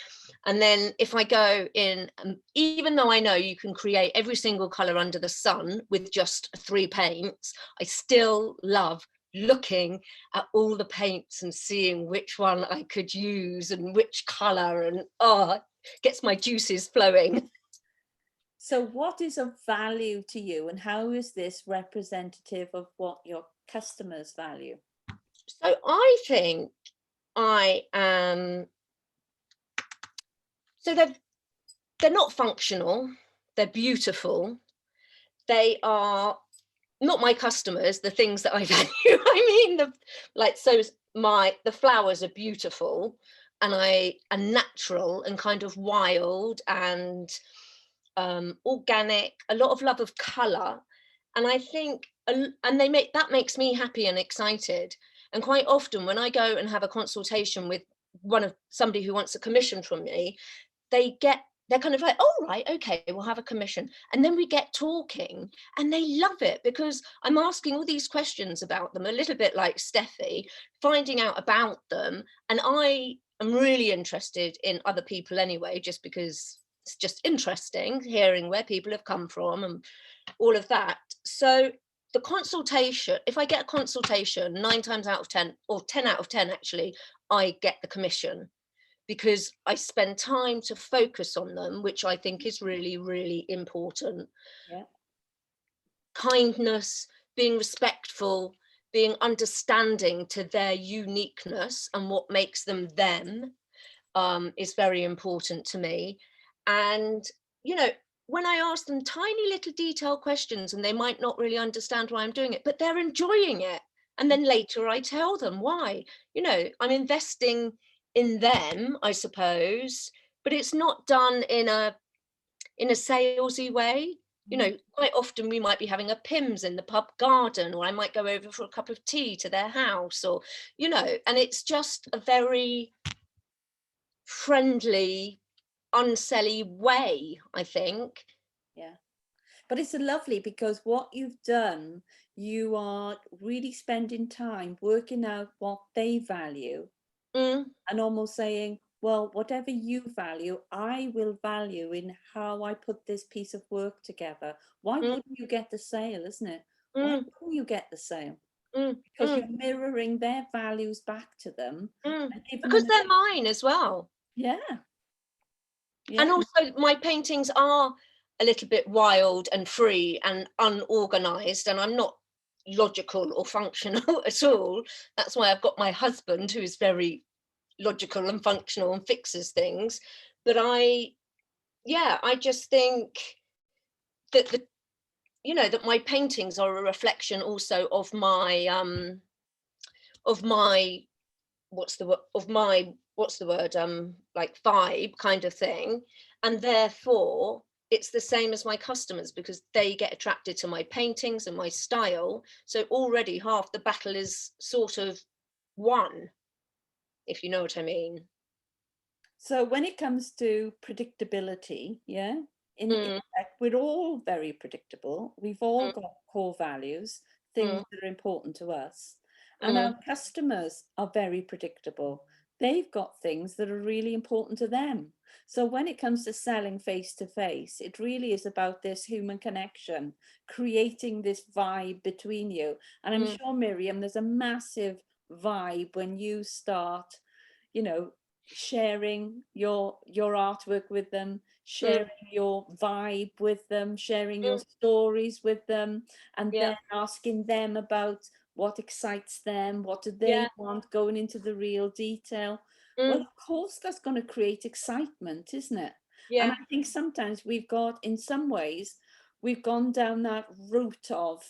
And then if I go in, even though I know you can create every single color under the sun with just 3 paints, I still love looking at all the paints and seeing which one I could use and which color, and gets my juices flowing. So what is of value to you, and how is this representative of what your customers value? So I think I am, so they're not functional, they're beautiful, they are not my customers, the things that I value. I mean, the flowers are beautiful and are natural and kind of wild and organic, a lot of love of color. And I think, and that makes me happy and excited. And quite often when I go and have a consultation with somebody who wants a commission from me, they're kind of like, oh, right, okay, we'll have a commission. And then we get talking and they love it because I'm asking all these questions about them, a little bit like Steffi, finding out about them. And I am really interested in other people anyway, just because it's just interesting hearing where people have come from and all of that. So the consultation, if I get a consultation, 9 times out of 10, or 10 out of 10 actually, I get the commission, because I spend time to focus on them, which I think is really, really important. Yeah. Kindness, being respectful, being understanding to their uniqueness and what makes them them, is very important to me. And, you know, when I ask them tiny little detailed questions and they might not really understand why I'm doing it, but they're enjoying it. And then later I tell them why. You know, I'm investing in them, I suppose, but it's not done in a salesy way. You know, quite often we might be having a Pims in the pub garden, or I might go over for a cup of tea to their house, or, you know, and it's just a very friendly, unselly way, I think. Yeah. But it's lovely, because what you've done, you are really spending time working out what they value, Mm, and almost saying, well, whatever you value, I will value in how I put this piece of work together. Why mm, wouldn't you get the sale, isn't it? Why mm, wouldn't you get the sale? mm, Because mm, you're mirroring their values back to them. mm. And giving Because them they're mine as well. yeah. And Yeah. also my paintings are a little bit wild and free and unorganized, and I'm not logical or functional at all. That's why I've got my husband, who is very logical and functional and fixes things. But I just think that that my paintings are a reflection also of my what's the word, like vibe kind of thing. And therefore it's the same as my customers, because they get attracted to my paintings and my style. So already half the battle is sort of won, if you know what I mean. So when it comes to predictability, yeah, in fact, we're all very predictable. We've all got core values, things that are important to us. And our customers are very predictable. They've got things that are really important to them. So when it comes to selling face to face, it really is about this human connection, creating this vibe between you. And I'm sure, Miriam, there's a massive vibe when you start, you know, sharing your artwork with them, sharing your vibe with them, sharing your stories with them, and Yeah, then asking them about what excites them, what do they yeah, want, going into the real detail. Well, of course that's going to create excitement, isn't it? And yeah, I think sometimes we've got, in some ways, we've gone down that route of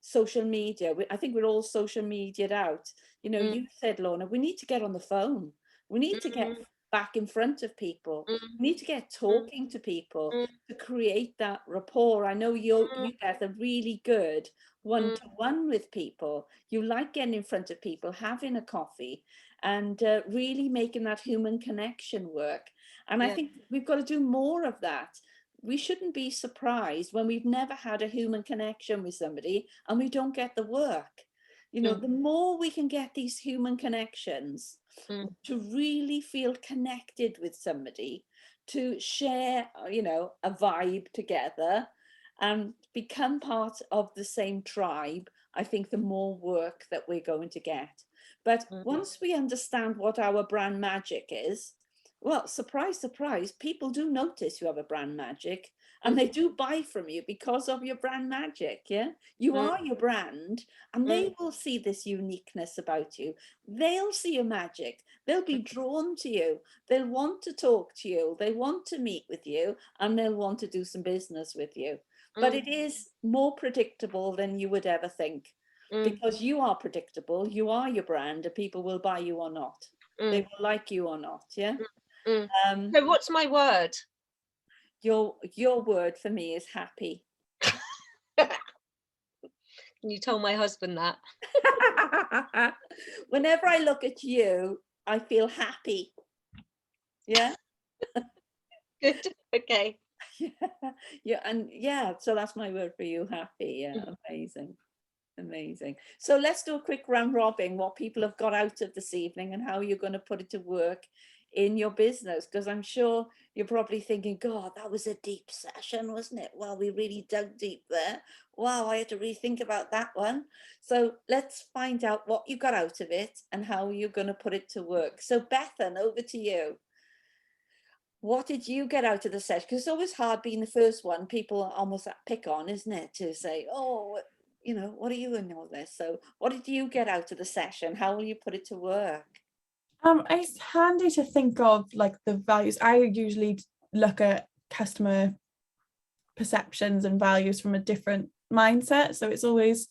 social media. I think we're all social media'd out. You know, you said, Lorna, we need to get on the phone. We need to get back in front of people. We need to get talking to people to create that rapport. I know you guys are really good one-to-one with people. You like getting in front of people, having a coffee, and really making that human connection work. And I think we've got to do more of that. We shouldn't be surprised when we've never had a human connection with somebody and we don't get the work. You know, the more we can get these human connections, to really feel connected with somebody, to share, you know, a vibe together and become part of the same tribe, I think the more work that we're going to get. But once we understand what our brand magic is, well, surprise, surprise, people do notice you have a brand magic and they do buy from you because of your brand magic. Yeah, you are your brand, and they will see this uniqueness about you. They'll see your magic. They'll be drawn to you. They'll want to talk to you. They want to meet with you, and they'll want to do some business with you. But it is more predictable than you would ever think, because you are predictable. You are your brand, and people will buy you or not. They will like you or not. Yeah. So what's my word? Your word for me is happy. Can you tell my husband that? Whenever I look at you, I feel happy. Yeah. Good. Okay. Yeah. And yeah, so that's my word for you, happy. Yeah. Amazing. Amazing. So let's do a quick round robin, what people have got out of this evening and how you're going to put it to work in your business? Because I'm sure you're probably thinking, God, that was a deep session, wasn't it? Well, we really dug deep there. Wow, I had to rethink about that one. So let's find out what you got out of it and how you're going to put it to work. So Bethan, over to you. What did you get out of the session? Because it's always hard being the first one. People almost pick on, isn't it? To say, oh, you know, what are you in all this? So what did you get out of the session? How will you put it to work? It's handy to think of like the values. I usually look at customer perceptions and values from a different mindset. So it's always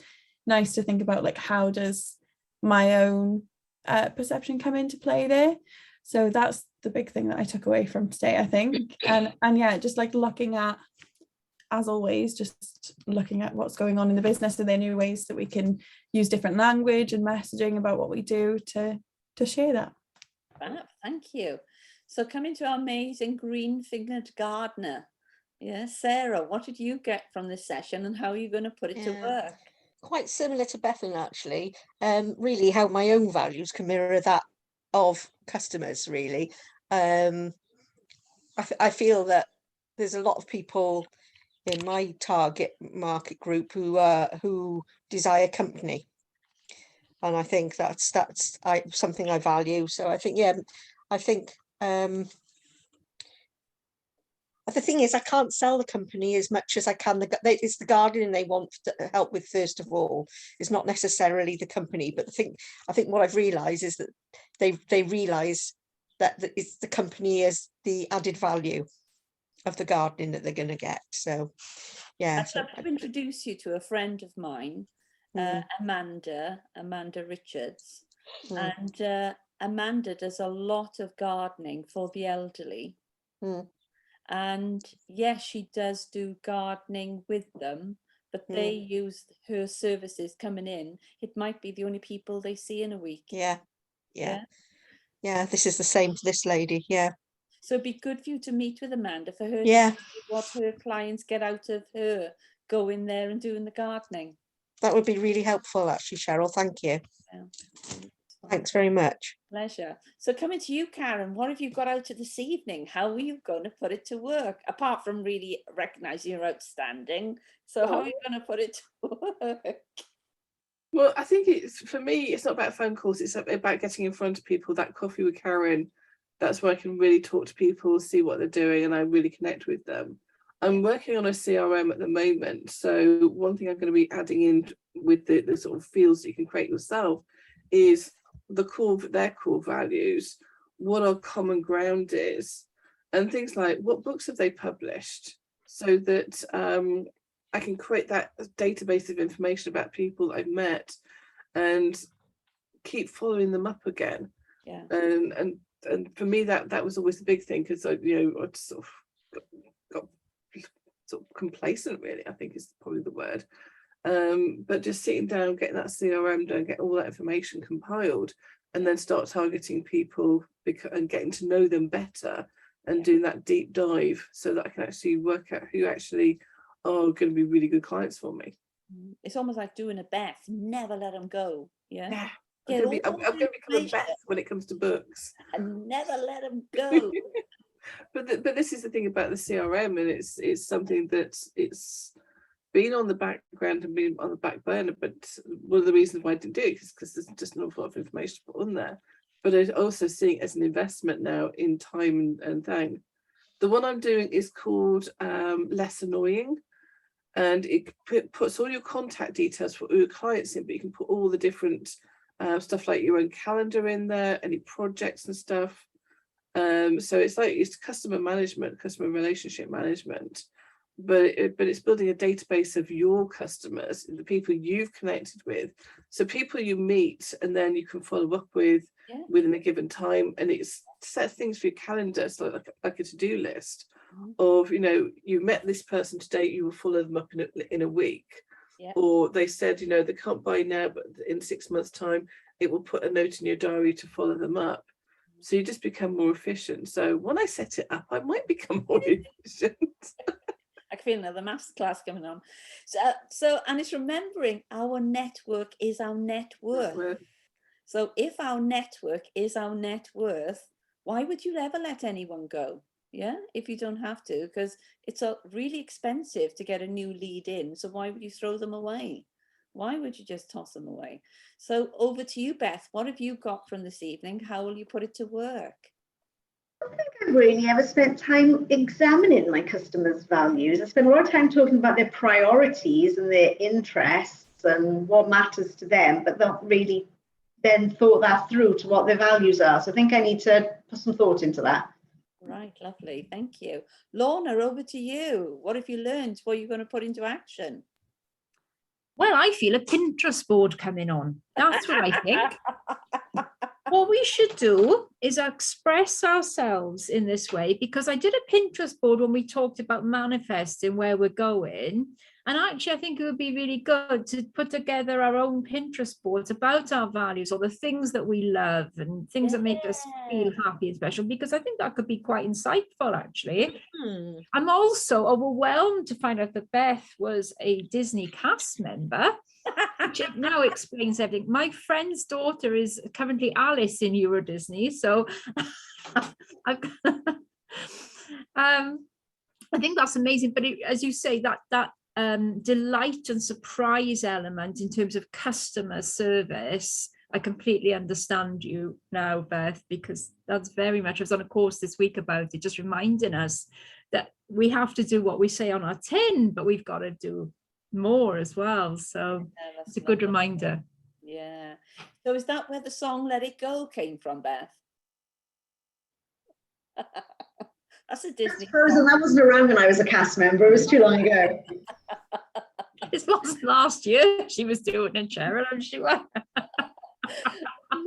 nice to think about like, how does my own perception come into play there? So that's the big thing that I took away from today, I think. And yeah, just like looking at, as always, just looking at what's going on in the business. Are there new ways that we can use different language and messaging about what we do to share that? Thank you. So coming to our amazing green-fingered gardener. Yeah, Sarah, what did you get from this session and how are you going to put it to work? Quite similar to Bethan, actually. Really how my own values can mirror that of customers, really. I feel that there's a lot of people in my target market group who desire company, and I think that's something I value. So I think, yeah, I think the thing is, I can't sell the company as much as I can. It's the gardening they want to help with first of all. It's not necessarily the company, but I think what I've realised is that they realise that it's the company is the added value of the gardening that they're going to get. So yeah, I'd love to introduce you to a friend of mine, Amanda Richards. And Amanda does a lot of gardening for the elderly. And yes, she does do gardening with them, but they use her services coming in. It might be the only people they see in a week. Yeah. This is the same for this lady. Yeah. So it'd be good for you to meet with Amanda, for her to see what her clients get out of her going there and doing the gardening. That would be really helpful, actually, Cheryl. Thank you. Yeah. Thanks very much. Pleasure. So coming to you, Karen, what have you got out of this evening? How are you going to put it to work? Apart from really recognising you're outstanding. So how are you going to put it to work? Well, I think for me, it's not about phone calls. It's about getting in front of people. That coffee with Karen, that's where I can really talk to people, see what they're doing, and I really connect with them. I'm working on a CRM at the moment. So one thing I'm going to be adding in with the sort of fields that you can create yourself is their core values, what our common ground is, and things like what books have they published, so that I can create that database of information about people that I've met and keep following them up again. Yeah. And for me, that was always the big thing, because I sort of got sort of complacent, really, I think is probably the word. But just sitting down, getting that CRM done, get all that information compiled, and then start targeting people and getting to know them better, and doing that deep dive so that I can actually work out who actually are going to be really good clients for me. It's almost like doing a Beth. Never let them go. Yeah. I'm going to become a Beth when it comes to books. And never let them go. But this is the thing about the CRM, and it's something that it's been on the background and been on the back burner. But one of the reasons why I didn't do it is because there's just an awful lot of information to put on there. But I also see it as an investment now in time and thing. The one I'm doing is called Less Annoying, and it puts all your contact details for all your clients in, but you can put all the different stuff like your own calendar in there, any projects and stuff. So it's customer management, customer relationship management, but it's building a database of your customers, the people you've connected with, so people you meet and then you can follow up with within a given time, and it sets things for your calendar, so like a to-do list of, you met this person today, you will follow them up in a week. Or they said, they can't buy now, but in 6 months' time, it will put a note in your diary to follow them up. So you just become more efficient. So when I set it up, I might become more efficient. I can feel another masterclass coming on. So and it's remembering our network is our net worth. So if our network is our net worth, why would you ever let anyone go? Yeah, if you don't have to, because it's really expensive to get a new lead in. So why would you throw them away? Why would you just toss them away? So over to you, Beth. What have you got from this evening? How will you put it to work? I don't think I've really ever spent time examining my customers' values. I spend a lot of time talking about their priorities and their interests and what matters to them, but not really then thought that through to what their values are. So I think I need to put some thought into that. Right, lovely. Thank you. Lorna, over to you. What have you learned? What are you going to put into action? Well, I feel a Pinterest board coming on. That's what I think. What we should do is express ourselves in this way, because I did a Pinterest board when we talked about manifesting where we're going. And actually, I think it would be really good to put together our own Pinterest boards about our values or the things that we love and things that make us feel happy and special, because I think that could be quite insightful, actually. I'm also overwhelmed to find out that Beth was a Disney cast member, which now explains everything. My friend's daughter is currently Alice in Euro Disney, so I think that's amazing. But as you say, that delight and surprise element in terms of customer service, I completely understand you now, Beth, because that's very much, I was on a course this week about it, just reminding us that we have to do what we say on our tin, but we've got to do more as well. So it's a good reminder. Yeah. So is that where the song Let It Go came from, Beth? That's a Disney song. That wasn't around when I was a cast member. It was too long ago. It wasn't last year she was doing it, Cheryl, I'm sure.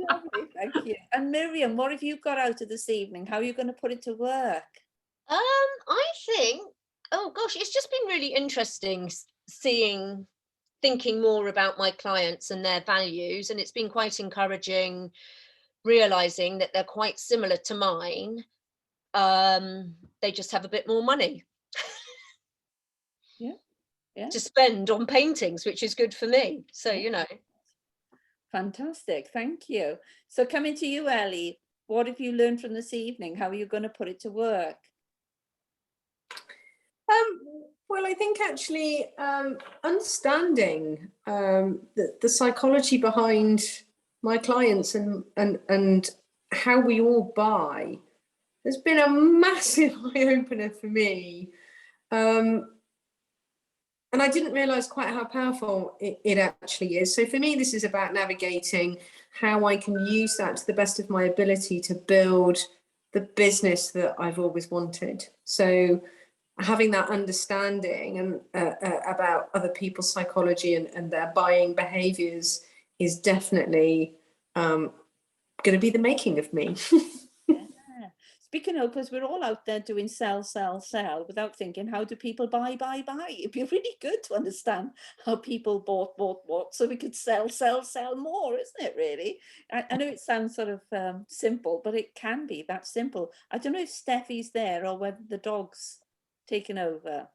Lovely, thank you. And Miriam, what have you got out of this evening? How are you going to put it to work? I think, oh gosh, it's just been really interesting thinking more about my clients and their values, and it's been quite encouraging realizing that they're quite similar to mine. They just have a bit more money to spend on paintings, which is good for me. So, you know. Fantastic, thank you. So coming to you, Ellie, what have you learned from this evening? How are you going to put it to work? Well, I think actually understanding the psychology behind my clients and how we all buy has been a massive eye-opener for me. And I didn't realise quite how powerful it actually is. So for me, this is about navigating how I can use that to the best of my ability to build the business that I've always wanted. So having that understanding and about other people's psychology and their buying behaviours is definitely going to be the making of me. Yeah. Speaking of, because we're all out there doing sell, sell, sell without thinking, how do people buy? It'd be really good to understand how people bought, so we could sell more, isn't it, really? I know it sounds sort of simple, but it can be that simple. I don't know if Steffi's there or whether the dog's taken over.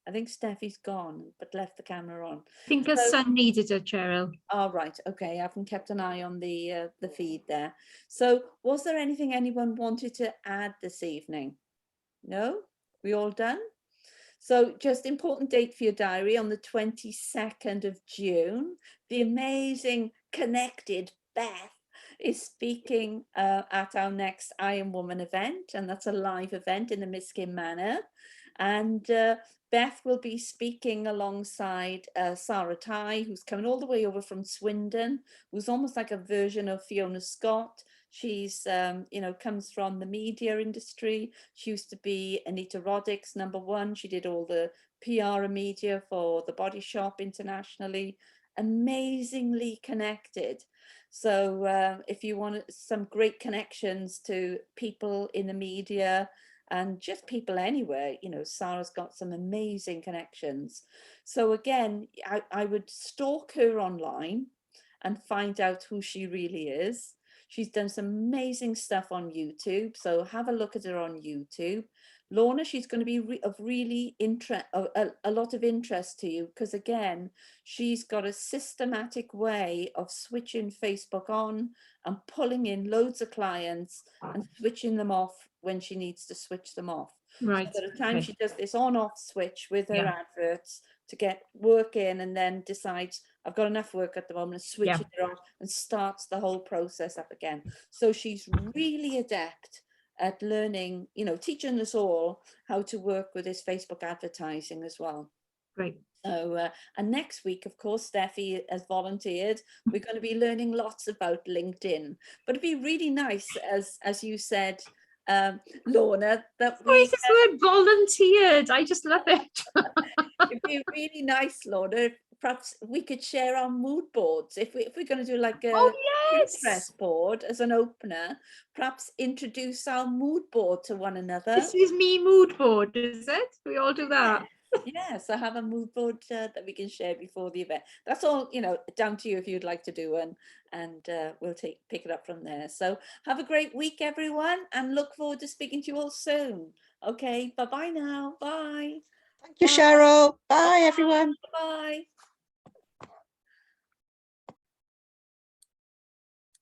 I think Steffi's gone, but left the camera on. I think her son needed her, Cheryl. Oh, right. Okay. I haven't kept an eye on the feed there. So was there anything anyone wanted to add this evening? No? We all done? So just important date for your diary on the 22nd of June. The amazing connected Beth is speaking at our next I Am Woman event, and that's a live event in the Miskin Manor. And Beth will be speaking alongside Sarah Ty, who's coming all the way over from Swindon, who's almost like a version of Fiona Scott. She's, comes from the media industry. She used to be Anita Roddick's #1. She did all the PR and media for The Body Shop internationally. Amazingly connected. So if you want some great connections to people in the media, and just people anywhere, Sarah's got some amazing connections. So again, I would stalk her online and find out who she really is. She's done some amazing stuff on YouTube, so have a look at her on YouTube. Lorna, she's going to be of really a lot of interest to you, because again, she's got a systematic way of switching Facebook on and pulling in loads of clients and switching them off when she needs to switch them off. Right. So at the time okay. she does this on-off switch with her Yeah. adverts to get work in, and then decides I've got enough work at the moment, and switches it on and starts the whole process up again. So she's really adept at learning, you know, teaching us all how to work with this Facebook advertising as well. Great. So, and next week, of course, Steffi has volunteered. We're going to be learning lots about LinkedIn, but it'd be really nice, as you said, Lorna, that Oh, it's this word volunteered. I just love it. it'd be really nice, Lorna, if perhaps we could share our mood boards. If we're going to do like a Oh, yes. Pinterest board as an opener, perhaps introduce our mood board to one another. This is me mood board, is it? We all do that. Yes, I have a mood board that we can share before the event. That's all, you know, down to you if you'd like to do one, and we'll pick it up from there. So have a great week, everyone, and look forward to speaking to you all soon. Okay, bye-bye now. Bye. Thank you, Cheryl. Bye, everyone. Bye.